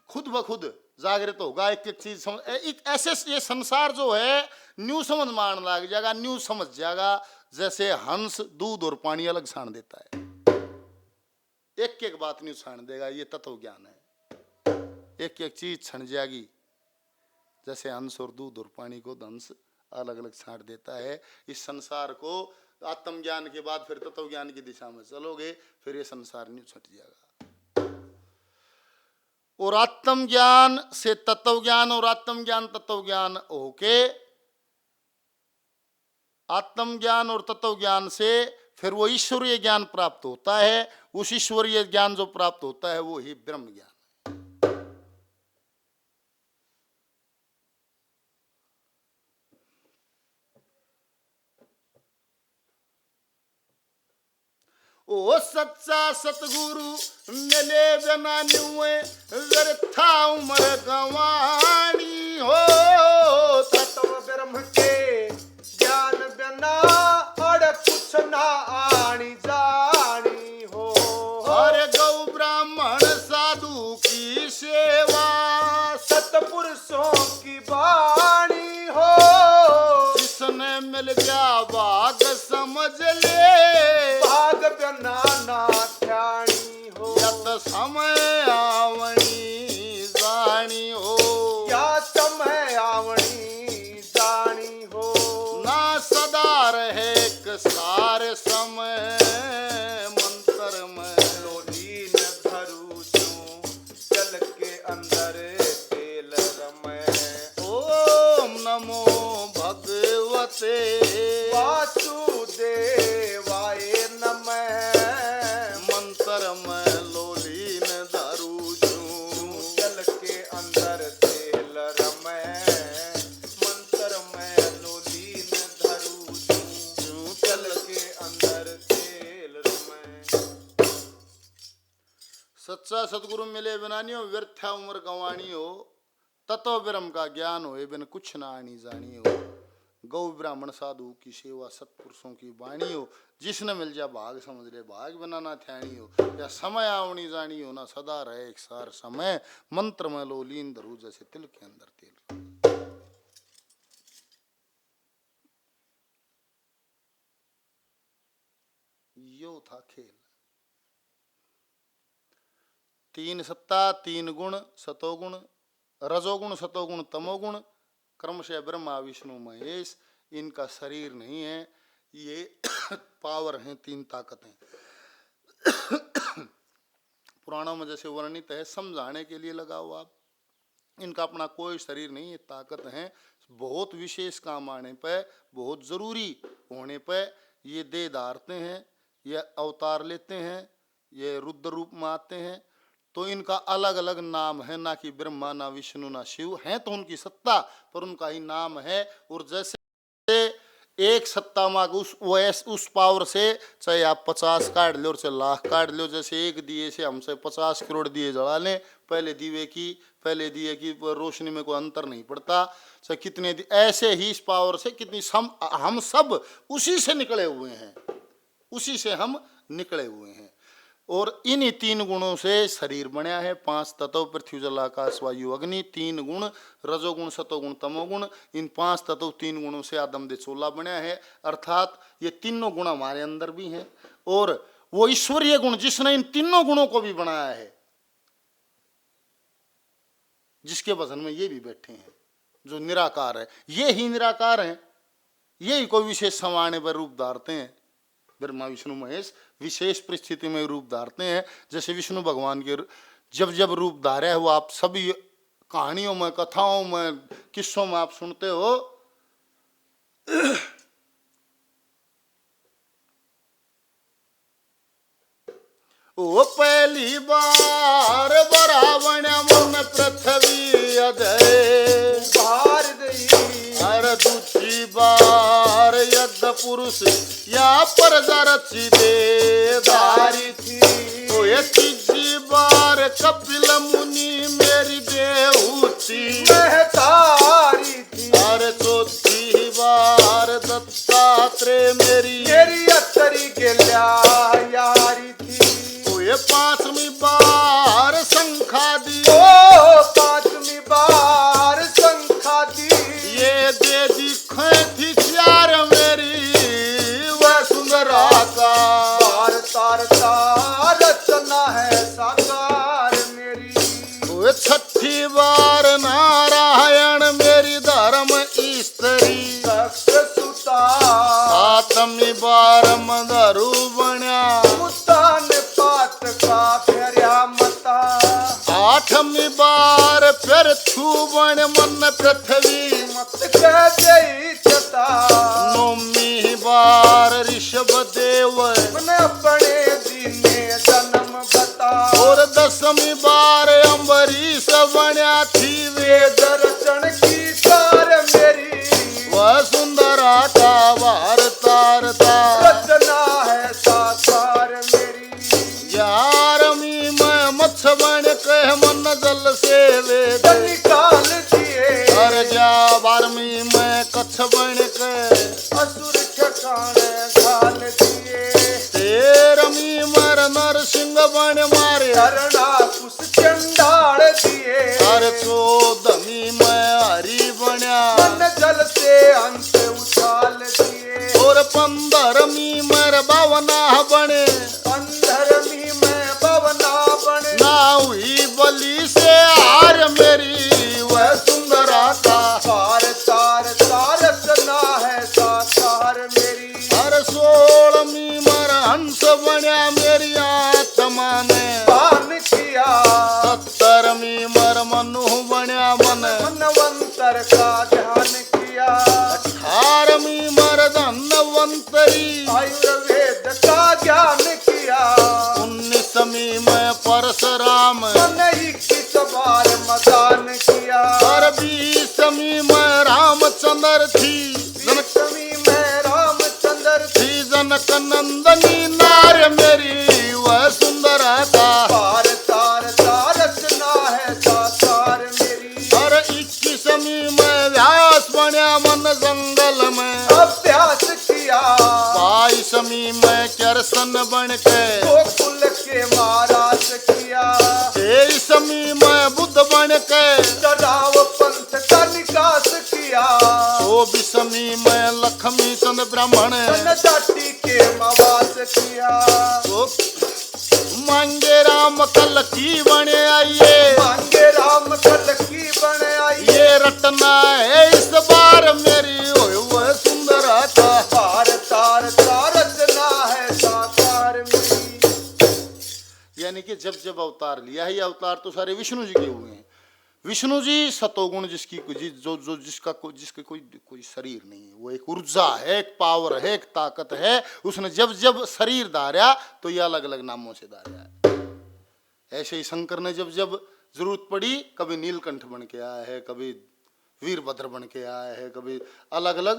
खुद ब खुद जागृत होगा। एक एक चीज समझ, एक ऐसे ये संसार जो है न्यू समझ मान लग जाएगा, न्यू समझ जाएगा। जैसे हंस दूध और पानी अलग छान देता है, एक एक बात न्यू छान देगा, ये तत्व ज्ञान है। एक एक चीज छन जाएगी, जैसे हंस और दूध और पानी को हंस अलग अलग छांट देता है। इस संसार को आत्मज्ञान के बाद फिर तत्व ज्ञान की दिशा में चलोगे, फिर ये संसार नहीं छट जाएगा। और आत्मज्ञान से तत्व ज्ञान और आत्मज्ञान तत्व ज्ञान होके आत्मज्ञान और तत्व ज्ञान से फिर वो ईश्वरीय ज्ञान प्राप्त होता है। उस ईश्वरीय ज्ञान जो प्राप्त होता है वो ही ब्रह्म ज्ञान। ओ सच्चा सतगुरु मिले बिना न्यूए व्यर्था उम्र गवानी हो। तत्व ब्रह्म के ज्ञान बिना और कुछ ना आनी जानी हो। हरे गौ ब्राह्मण साधु की सेवा सतपुरुषों की वाणी हो। जिसने मिल गया भाग समझ ले भाग बिना ना ध्यानी हो। यत समय आवणी जानी हो। या समय आवणी जानी हो। ना सदा रहे सारे समय मंत्र में लोलीन धरू जो जल के अंदर तेल रमै। ओम नमो भगवते वासुदेवाय नमः। मंत्र में लोलीन धरू जल के अंदर तेल रमै। मंत्र में लोलीन धरू जल के अंदर तेल रमै। सच्चा सतगुरु मिले बिना नहीं हो व्यर्था उम्र गंवानी हो। तत्व ब्रह्म का ज्ञान हो बिन कुछ ना आनी जानी हो। गौ ब्राह्मण साधु की सेवा सत्पुरुषों की वाणी हो। जिसने मिल जा भाग समझ ले भाग बिना ना ध्यानी हो। या समय आवनी जानी हो ना सदा रहे एक सार समय मंत्र में लो लीन धरू जैसे तिल के अंदर तेल। यो था खेल। तीन सत्ता तीन गुण सतोगुण रजोगुण सतोगुण तमोगुण क्रमशः ब्रह्मा विष्णु महेश। इनका शरीर नहीं है, ये पावर हैं, तीन ताकतें। पुराणों में जैसे वर्णित है समझाने के लिए लगा हुआ। इनका अपना कोई शरीर नहीं, ये ताकत है। बहुत विशेष काम आने पर बहुत जरूरी होने पर ये देह धारते हैं, ये अवतार लेते हैं, ये रुद्र रूप में आते हैं। तो इनका अलग अलग नाम है, ना कि ब्रह्मा ना विष्णु ना शिव हैं। तो उनकी सत्ता पर उनका ही नाम है। और जैसे एक सत्ता माँ उस पावर से चाहे आप 50 काट लो और चाहे लाख काट लो। जैसे एक दिए से हमसे 50 करोड़ दिए जला लें, पहले दिए की रोशनी में कोई अंतर नहीं पड़ता। चाहे कितने ऐसे ही इस पावर से कितनी हम सब उसी से निकले हुए हैं, उसी से हम निकले हुए हैं। और इन्हीं तीन गुणों से शरीर बनया है। 5 तत्व पृथ्वी जल आकाश वायु अग्नि। 3 गुण रजोगुण सतोगुण तमोगुण। इन 5 तत्व 3 गुणों से आदम दे चोला बनया है। अर्थात ये तीनों गुण हमारे अंदर भी हैं। और वो ईश्वरीय गुण जिसने इन तीनों गुणों को भी बनाया है, जिसके वजन में ये भी बैठे हैं, जो निराकार है, ये ही निराकार है। यही कोई विशेष समाने पर रूप धारते हैं। ब्रह्मा विष्णु महेश विशेष परिस्थिति में रूप धारते हैं। जैसे विष्णु भगवान के जब जब रूप धारे है वो आप सभी कहानियों में, कथाओं में, किस्सों में आप सुनते हो। वो पहली बार बरावण्या मन पृथ्वी अजय बार दई। हर दूसरी बार यज्ञ पुरुष या पर रची दे दारी थी। तो ये तीसरी बार कपिल मुनि मेरी देहूती महतारी थी। हर चौथी बार दत्तात्रेय मेरी अतरी के यारी थी। तो ये 5वीं बार शंखा दी। ओ 5वीं बार शंखा दी। ये दे दिखे थी प्यार मेरी वह सुंदरा का बार तार रचना है साकार मेरी। वो 6ठी बार नारायण छुबण मन पृथ्वी मत कह देई चता नौमी बार ऋषभ देव मन अपने दीने जन्म बता और दसवीं बार अम्बरीश बन्या थी वे दर्शन की तार मेरी वह सुंदरा का वारता रचना है साकार मेरी 11वीं में मत्स्य बन कह मन जल से वे निकाल दिए हर 12वीं में कच्छ बन के असुर ठिकाने घाल दिए 13वीं मर नरसिंह बन मारे धरना कुछ चंडाल दिए हर 14वीं में हरि बन्या मन जल से अंत उछाल दिए और 15वीं मर बावना बने 15वीं में पवना बने ना हुई बलि से हार मेरी वह सुंदरा का तार तार तार रचना है साकार मेरी हर 16वीं मर हंस बन्या मेरी आत्मा ने पान किया 17वीं मर मनु बन्या मन मनवंतर का ध्यान किया 18वीं मर धनवंतरी आयुर्वेद का ज्ञान किया 19वीं में परशुराम मन 21 बार मदान किया और 20वीं में रामचंद्र थी 20वीं में रामचंद्र थी जनक नंदनी नार मेरी वह सुंदरा का तार तार तार रचना है साकार मेरी और 21वीं में व्यास बन्या मन जंगल में अभ्यास किया 22वीं में करसन बन के गोकुल के महाराज किया 23वीं में बुद्ध बन के चढ़ाव पंथ का निकास किया 24वीं में लक्ष्मी चंद्र ब्राह्मण मन जाति के मवास किया तो मांगे राम कल की बने आइए मांगे राम कल की बने आई ये रटना है इस बार मेरी ओए वह सुंदरा का तार तार तार रचना है साकार मेरी यानी कि जब जब अवतार लिया है ये अवतार तो सारे विष्णु जी के हुए हैं विष्णु जी सतोगुण जिसकी जो जिसका कोई शरीर नहीं है वो एक ऊर्जा है एक पावर है एक ताकत है उसने जब जब शरीर धारा तो ये अलग अलग नामों से धारा है ऐसे ही शंकर ने जब जब जरूरत पड़ी कभी नीलकंठ बन के आया है कभी वीरभद्र बन के आया है कभी अलग अलग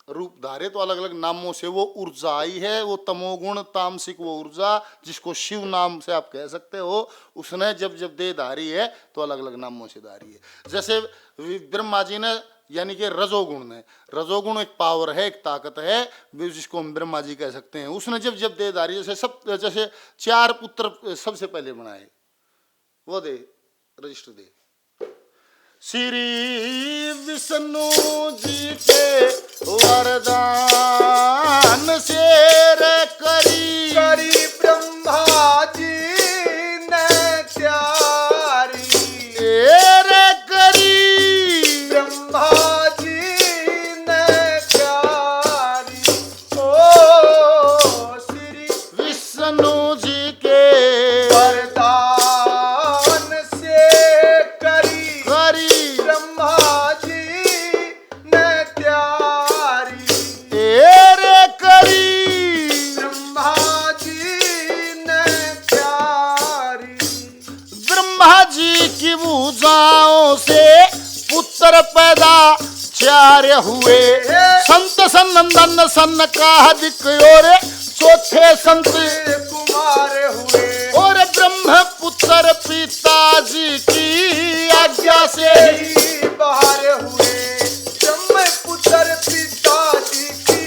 रूप धारे तो अलग अलग नामों से वो ऊर्जा आई है वो तमोगुण तामसिक वो ऊर्जा जिसको शिव नाम से आप कह सकते हो उसने जब जब दे धारी है तो अलग अलग नामों से धारी है जैसे ब्रह्मा जी ने यानी कि रजोगुण एक पावर है एक ताकत है जिसको हम ब्रह्मा जी कह सकते हैं उसने जब जब दे धारी जैसे 4 पुत्र सबसे पहले बनाए वो दे रजिस्टर दे श्री विष्णु जी के वरदान से करी ब्रह्मा जी ने त्यारी करी ब्रह्मा जी ने त्यारी ओ श्री विष्णु जी के वरदान से करी ब्रह्मा जी ने त्यारी करी ब्रह्मा जी ने त्यारी ब्रह्मा जी की भुजाओं से पुत्र पैदा 4 हुए संत सनंदन सन का दिक और चौथे संत कुमार हुए और ब्रह्म पुत्र पिताजी की आज्ञा से ही बाहर हुए ब्रह्म पुत्र पिताजी की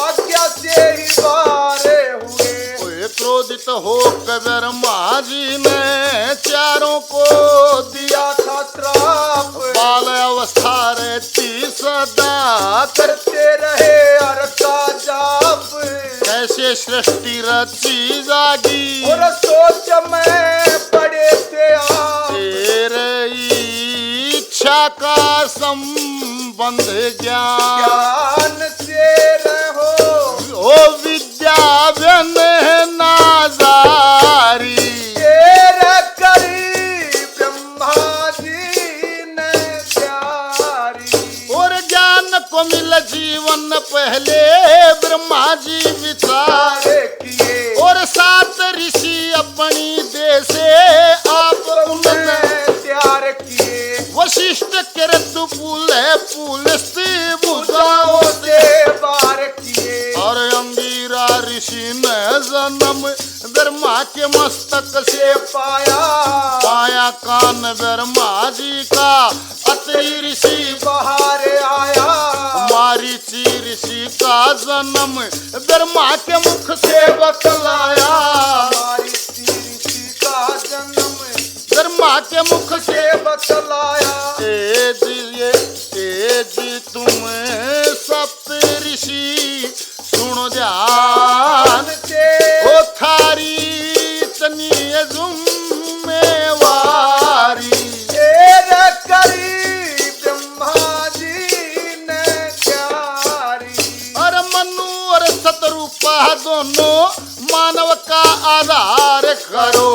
आज्ञा से ही बाहर हुए क्रोधित हो ब्रह्मा जी ने चारों को दिया दिया था श्राप बाल अवस्था रहती सदा करते रहे हर का जाप कैसे सृष्टि रची जागी और सोच में पड़े थे आप तेरे इच्छा का संबंध ज्ञान ज्ञान से रहो ओ विद्या व्यन नाजारी तेरा करी ब्रह्मा जी पहले जीवन पहले ब्रह्मा जी विचार सारे किए और 7 ऋषि अपनी देशे आप उन्होंने तैयार किए वशिष्ठ किरत पुलस्ती बुझाओ बुझाओ से बार किए और अंगीरा ऋषि ने जन्म ब्रह्मा के मस्तक से पाया पाया कान ब्रह्मा जी का अत्रि ऋषि बाहर आया मारीची ऋषि का जन्म ब्रह्मा के मुख से बतलाया हमारी ऋषि का जन्म ब्रह्मा के मुख से से बतलाया ए जी तुम सप्त ऋषि सुनो ध्यान से ओ थारी तनी जुम्मेवारी तेरे करी ब्रह्मा जी ने प्यारी और मनु और सतरूपा दोनों मानव का आधार करो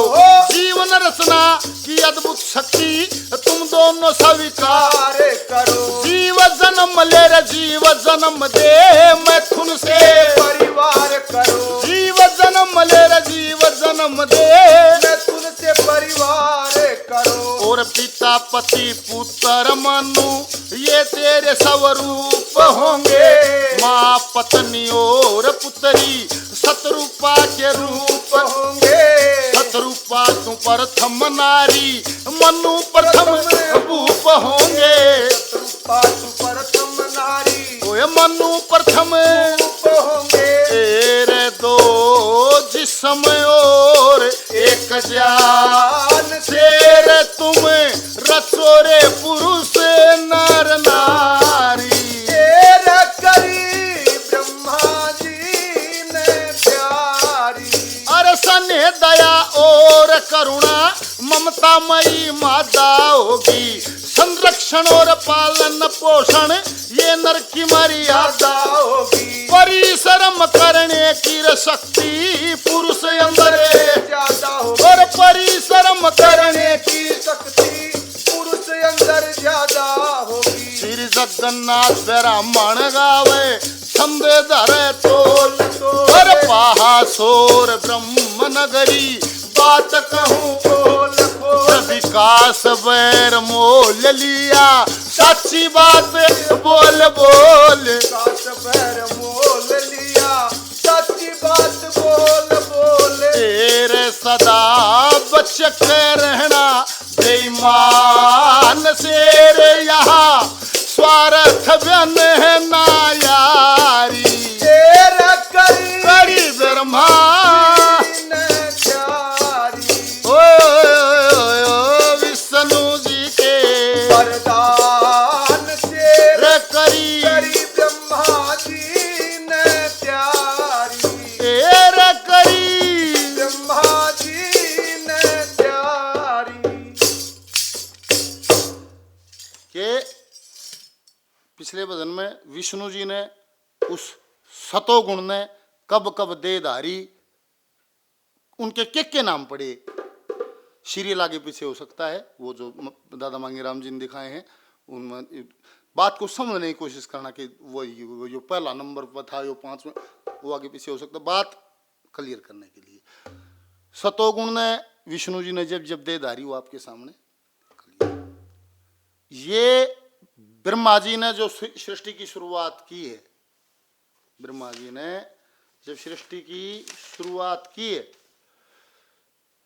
जीवन रचना की अद्भुत शक्ति तुम दोनों स्वीकार कार्य करो जीव जन्म ले रे जीव जन्म दे मैथुन से परिवार करो जीव जन्म ले रे जीव जन्म दे मैं तुझसे परिवार करो और पिता पति पुत्र मनु ये तेरे स्वरूप होंगे माँ पत्नी और पुत्री सतरूपा के रूप होंगे सतरूपा तू प्रथम नारी मनु प्रथम भूप होंगे पातु प्रथम नारी ओए मनु प्रथम होंगे तेरे दो जिस्म और एक जान तेरे तुम रचोरे पुरुष नर नारी तेरा करी ब्रह्मा जी ने प्यारी अरे सने दया और करुणा ममतामयी माता होगी संरक्षण और पालन पोषण ये नर की मर्यादा यादा होगी परिश्रम करने की शक्ति पुरुष अंदर है ज्यादा होगी और परिश्रम करने की की शक्ति पुरुष अंदर ज्यादा होगी श्री जगन्नाथ ब्राह्मण गावे छंदे धरे तोल और पाहा सोर ब्रह्म नगरी बात कहूँ बोल बोल विकास बैर मोल लिया सच्ची बात बोल बोल सात पैर मोल लिया सच्ची बात बोल बोल तेरे सदा बच के रहना बेईमान से रे यहाँ स्वार्थ बन है ना यारी तेरा करी करी ब्रह्मा ने प्यारी ओ विष्णु जी के वरदान से रे करी करी ब्रह्मा जी ने प्यारी रे करी ब्रह्मा जी ने प्यारी के पिछले भजन में विष्णु जी ने उस सतोगुण ने कब कब दे धारी उनके के नाम पड़े श्री आगे पीछे हो सकता है वो जो दादा मांगे राम जी ने दिखाए हैं उनमें बात को समझने की कोशिश करना कि वो जो पहला नंबर पर था जो 5 में वो आगे पीछे हो सकता है बात क्लियर करने के लिए सतोगुण ने विष्णु जी ने जब दे धारी वो आपके सामने ये ब्रह्मा जी ने जो सृष्टि की शुरुआत की है ब्रह्मा जी ने जब सृष्टि की शुरुआत की है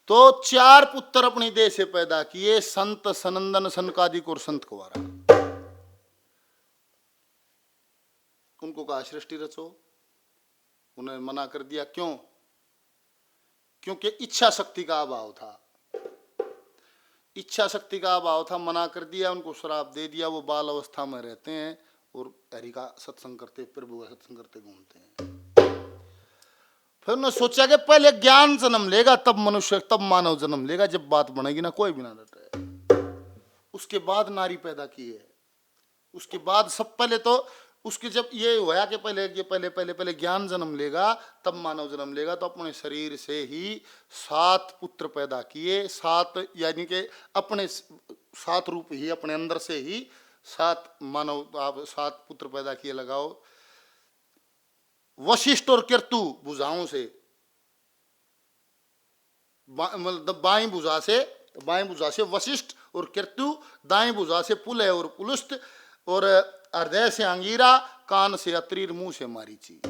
तो 4 पुत्र अपनी देह से पैदा किए संत सनंदन सनकादिक और संत कुवारा उनको कहा सृष्टि रचो उन्हें मना कर दिया क्यों क्योंकि इच्छा शक्ति का अभाव था इच्छा शक्ति का अभाव था मना कर दिया उनको श्राप दे दिया वो बाल अवस्था में रहते हैं और हरि का सत्संग करते प्रभु का सत्संग करते घूमते हैं फिर उन्होंने सोचा कि पहले ज्ञान जन्म लेगा तब मनुष्य तब मानव जन्म लेगा जब बात बनेगी ना कोई भी ना डटे उसके बाद नारी पैदा की है उसके बाद सब पहले तो उसके जब ये हुआ कि पहले ज्ञान जन्म लेगा तब मानव जन्म लेगा तो अपने शरीर से ही 7 पुत्र पैदा किए 7 यानी कि अपने 7 रूप ही अपने अंदर से ही 7 मानव, आप 7 पुत्र पैदा किए लगाओ। वशिष्ठ और कीर्तु भुजाओं से, मतलब बाई भुजा से वशिष्ठ और कीर्तु, दाई भुजा से पुलह और पुलुस्त, और हृदय से अंगीरा, कान से अत्रि, मुंह से मारीची।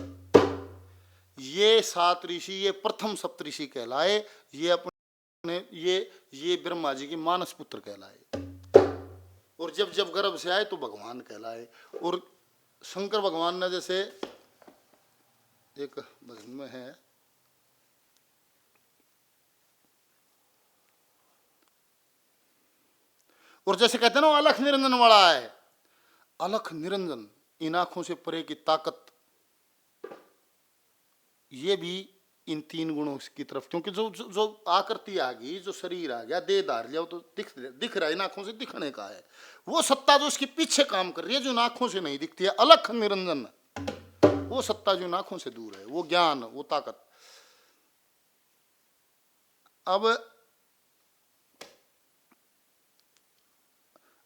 ये 7 ऋषि, ये प्रथम सप्तऋषि कहलाए। ये अपने ये ब्रह्मा जी के मानस पुत्र कहलाए। और जब जब गर्भ से आए तो भगवान कहलाए। और शंकर भगवान ने, जैसे एक भजन में है, और जैसे कहते हैं ना अलख निरंजन वाला है, अलख निरंजन, इन आंखों से परे की ताकत, ये भी इन 3 गुणों की तरफ, क्योंकि जो आकृति आ गई, जो शरीर आ गया, देह धार लिया, तो दिख रहा है, इन आंखों से दिखने का है। वो सत्ता जो इसके पीछे काम कर रही है, जो इन आंखों से नहीं दिखती है, अलख निरंजन, वो सत्ता जो इन आंखों से दूर है, वो ज्ञान, वो ताकत। अब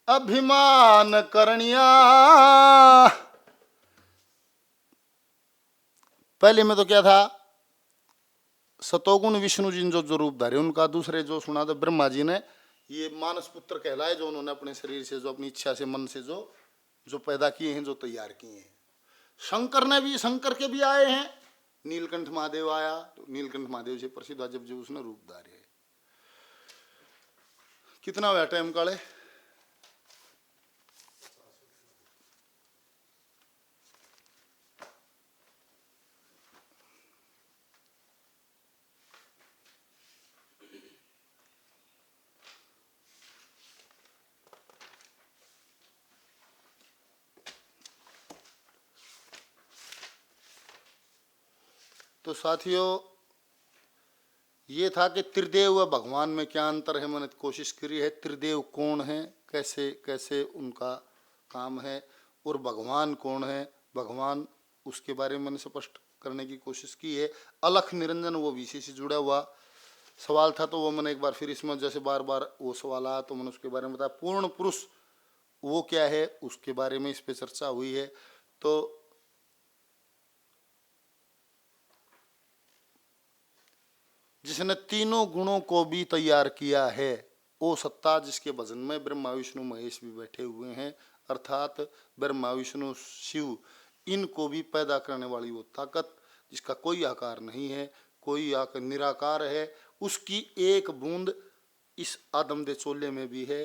अभिमान करणिया, पहले में तो क्या था, सतोगुण विष्णु जी जो रूप धारे उनका। दूसरे जो सुना था ब्रह्मा जी ने, ये मानस पुत्र कहलाए, जो उन्होंने अपने शरीर से, जो अपनी इच्छा से, मन से जो पैदा किए हैं, जो तैयार किए हैं। शंकर के भी आए हैं। नीलकंठ महादेव आया, तो नीलकंठ महादेव से प्रसिद्ध हुआ जब उसने रूप धारे। कितना हुआ टाइम काले? तो साथियों, ये था कि त्रिदेव व भगवान में क्या अंतर है। मैंने कोशिश करी है, त्रिदेव कौन है, कैसे कैसे उनका काम है, और भगवान कौन है, भगवान, उसके बारे में मैंने स्पष्ट करने की कोशिश की है। अलख निरंजन वो विषय से जुड़ा हुआ सवाल था, तो वो मैंने एक बार फिर इसमें, जैसे बार बार वो सवाल आया, तो मैंने उसके बारे में बताया। पूर्ण पुरुष वो क्या है, उसके बारे में इस पर चर्चा हुई है। तो जिसने तीनों गुणों को भी तैयार किया है, वो सत्ता जिसके भजन में ब्रह्मा विष्णु महेश भी बैठे हुए हैं, अर्थात ब्रह्मा विष्णु शिव, इनको भी पैदा करने वाली वो ताकत, जिसका कोई आकार नहीं है, कोई आकार निराकार है, उसकी एक बूंद इस आदम दे चोले में भी है।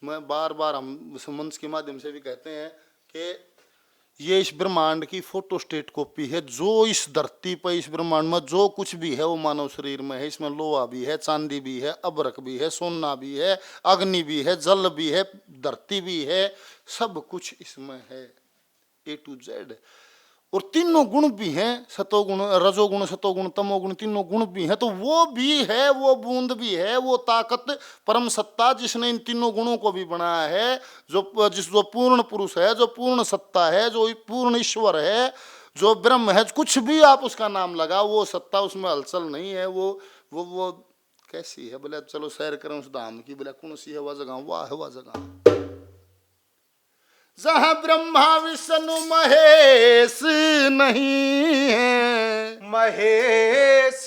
मैं बार बार हम मंच के माध्यम से भी कहते हैं कि ये इस ब्रह्मांड की फोटोस्टेट कॉपी है। जो इस धरती पर, इस ब्रह्मांड में जो कुछ भी है, वो मानव शरीर में है। इसमें लोहा भी है, चांदी भी है, अबरक भी है, सोना भी है, अग्नि भी है, जल भी है, धरती भी है, सब कुछ इसमें है, A to Z। और तीनों गुण भी हैं, सतोगुण, रजोगुण, सतोगुण, तमोगुण, तीनों गुण भी हैं। तो वो भी है, वो बूंद भी है, वो ताकत, परम सत्ता, जिसने इन तीनों गुणों को भी बनाया है, जो पूर्ण पुरुष है, जो पूर्ण सत्ता है, जो पूर्ण ईश्वर है, जो ब्रह्म है, कुछ भी आप उसका नाम लगा, वो सत्ता, उसमें हलचल नहीं है। वो कैसी है बोले, चलो सैर करें उस धाम की, बोले कौन सी है वह जगह, वाह है वह जगह जहाँ ब्रह्मा विष्णु महेश नहीं है, महेश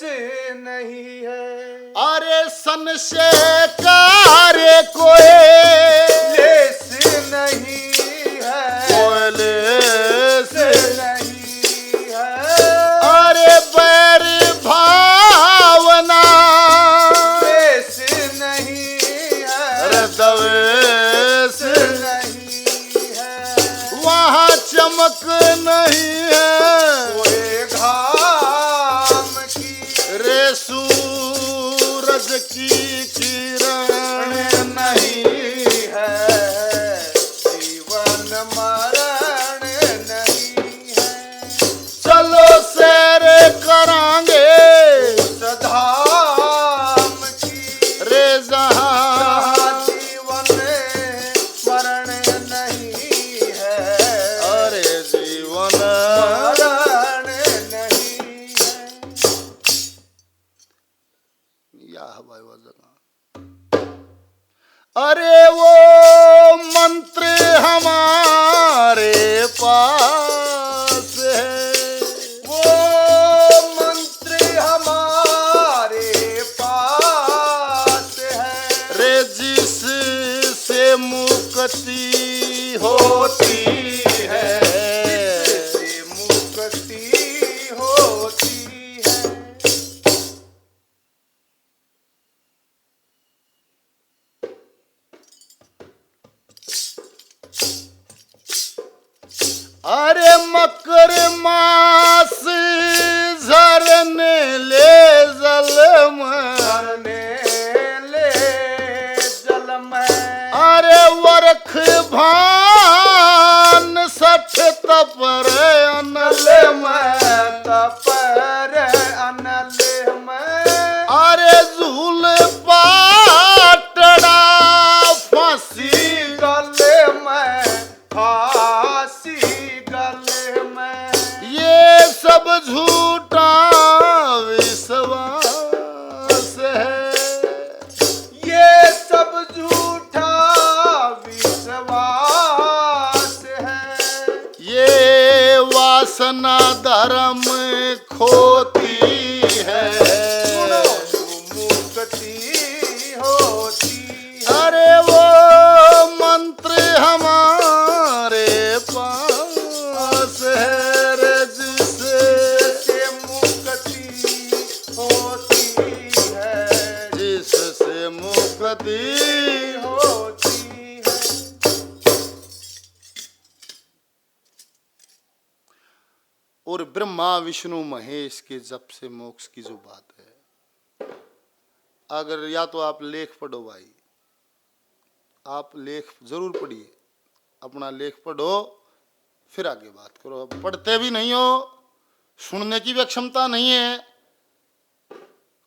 नहीं है। अरे सन से कार्य कोई लेस नहीं है, कोयलेस नहीं है। अरे बैर भावना लेस नहीं है, अरे दवेश वहाँ चमक नहीं है, कोई घाम की रे सूरज की किरण नहीं है, जीवन मरण नहीं है। चलो सैर करांगे उस धाम की रे जहाँ जहाँ जीवन मरण नहीं है, अरे जीवन पास है, वो मंत्र हमारे पास है। रे जिससे मुक्ति होती है, जिससे मुक्ति होती है। अरे मकर मास झरने ले जल में, झरने ले जल में। अरे वर्ख भान सठ तपर अनल अनल में, में तपर अनल में। अरे झूल पाटड़ा फांसी, गले में फांसी गले में। ये सब झूठा विश्वास है, ये सब झूठा विश्वास है। ये वासना धर्म खोती है, सुनो मुक्ति होती है। अरे वो मंत्र हमारे पास है, रे जिससे मुक्ति होती है। जिससे मुक्ति होती है। और ब्रह्मा विष्णु महेश के जप से मोक्ष की जो बात है, अगर या तो आप लेख पढ़ो भाई, आप लेख जरूर पढ़िए, अपना लेख पढ़ो फिर आगे बात करो। अब पढ़ते भी नहीं हो, सुनने की भी क्षमता नहीं है,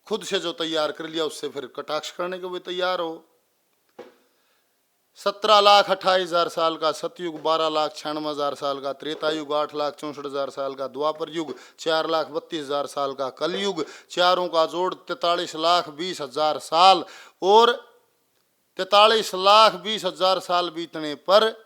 खुद से जो तैयार कर लिया उससे फिर कटाक्ष करने को भी तैयार हो। 17,28,000 साल का सतयुग, 12,96,000 साल का त्रेता युग, 8,64,000 साल का द्वापर युग, 4,32,000 साल का कलयुग, चारों का जोड़ 43,20,000 साल, और 43,20,000 साल बीतने पर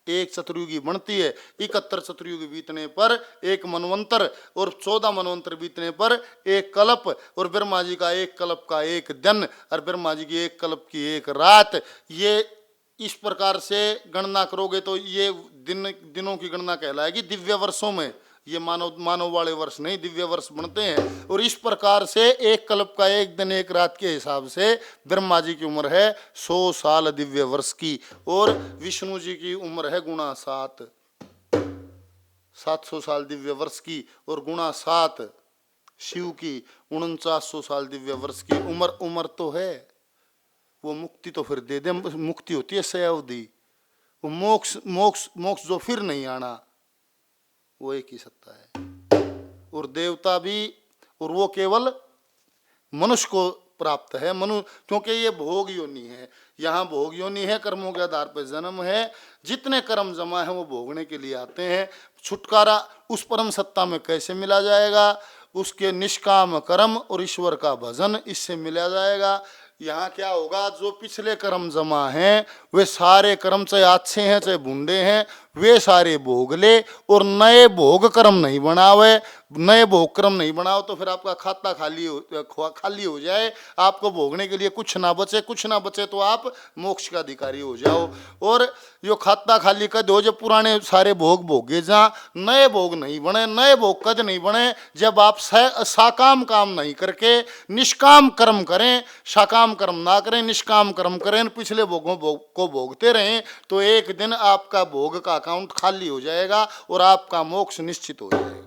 एक चतुर्युगी बनती है। 71 चतुर्युगी बीतने पर एक मनवंतर, और 14 मनवंतर बीतने पर एक कल्प, और ब्रह्मा जी का एक कल्प का एक दिन, और ब्रह्मा जी की एक कल्प की एक रात। ये इस प्रकार से गणना करोगे तो ये दिनों की गणना कहलाएगी दिव्य वर्षों में। ये मानव वाले वर्ष नहीं, दिव्य वर्ष बनते हैं। और इस प्रकार से एक कल्प का एक दिन एक रात के हिसाब से ब्रह्मा जी की उम्र है 100 साल दिव्य वर्ष की, और विष्णु जी की उम्र है गुणा 7, 700 साल दिव्य वर्ष की, और गुणा 7 शिव की 4900 साल दिव्य वर्ष की उम्र तो है। वो मुक्ति तो फिर दे दे, मुक्ति होती है सयावधि, वो मोक्ष मोक्ष मोक्ष जो फिर नहीं आना, वो एक ही सत्ता है। और देवता भी, और वो केवल मनुष्य को प्राप्त है, क्योंकि ये भोग योनि है, यहाँ भोग योनि है, कर्मों के आधार पर जन्म है। जितने कर्म जमा है वो भोगने के लिए आते हैं। छुटकारा उस परम सत्ता में कैसे मिला जाएगा? उसके निष्काम कर्म और ईश्वर का भजन, इससे मिला जाएगा। यहाँ क्या होगा, जो पिछले कर्म जमा हैं वे सारे कर्म, चाहे अच्छे हैं चाहे बूढ़े हैं, वे सारे भोग ले, और नए भोग कर्म नहीं बनावे। नए भोग कर्म नहीं बनाओ तो फिर आपका खाता खाली हो जाए, आपको भोगने के लिए कुछ ना बचे तो आप मोक्ष का अधिकारी हो जाओ। और यो खाता खाली कद हो, जब पुराने सारे भोग भोगे जहाँ नए भोग नहीं बने। नए भोग कद नहीं बने जब आप साकाम काम नहीं करके निष्काम कर्म करें। साकाम कर्म ना करें, निष्काम कर्म करें, पिछले भोगों को भोगते रहें, तो एक दिन आपका भोग का अकाउंट खाली हो जाएगा और आपका मोक्ष निश्चित हो जाएगा।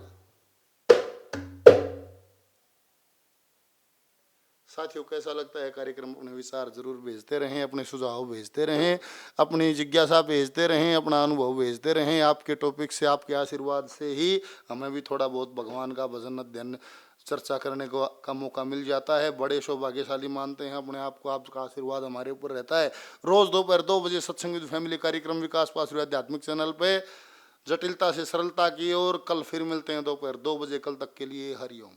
साथियों, कैसा लगता है कार्यक्रम? अपने विचार जरूर भेजते रहें, अपने सुझाव भेजते रहें, अपनी जिज्ञासा भेजते रहें, अपना अनुभव भेजते रहें। आपके टॉपिक से, आपके आशीर्वाद से ही हमें भी थोड़ा बहुत भगवान का भजन अध्ययन चर्चा करने का मौका मिल जाता है। बड़े सौभाग्यशाली मानते हैं अपने आप को, आपका आशीर्वाद हमारे ऊपर रहता है। रोज दोपहर 2 बजे सत्संग विद फैमिली कार्यक्रम विकास पास आध्यात्मिक चैनल पे, जटिलता से सरलता की ओर। कल फिर मिलते हैं दोपहर 2 बजे। कल तक के लिए हरिओम।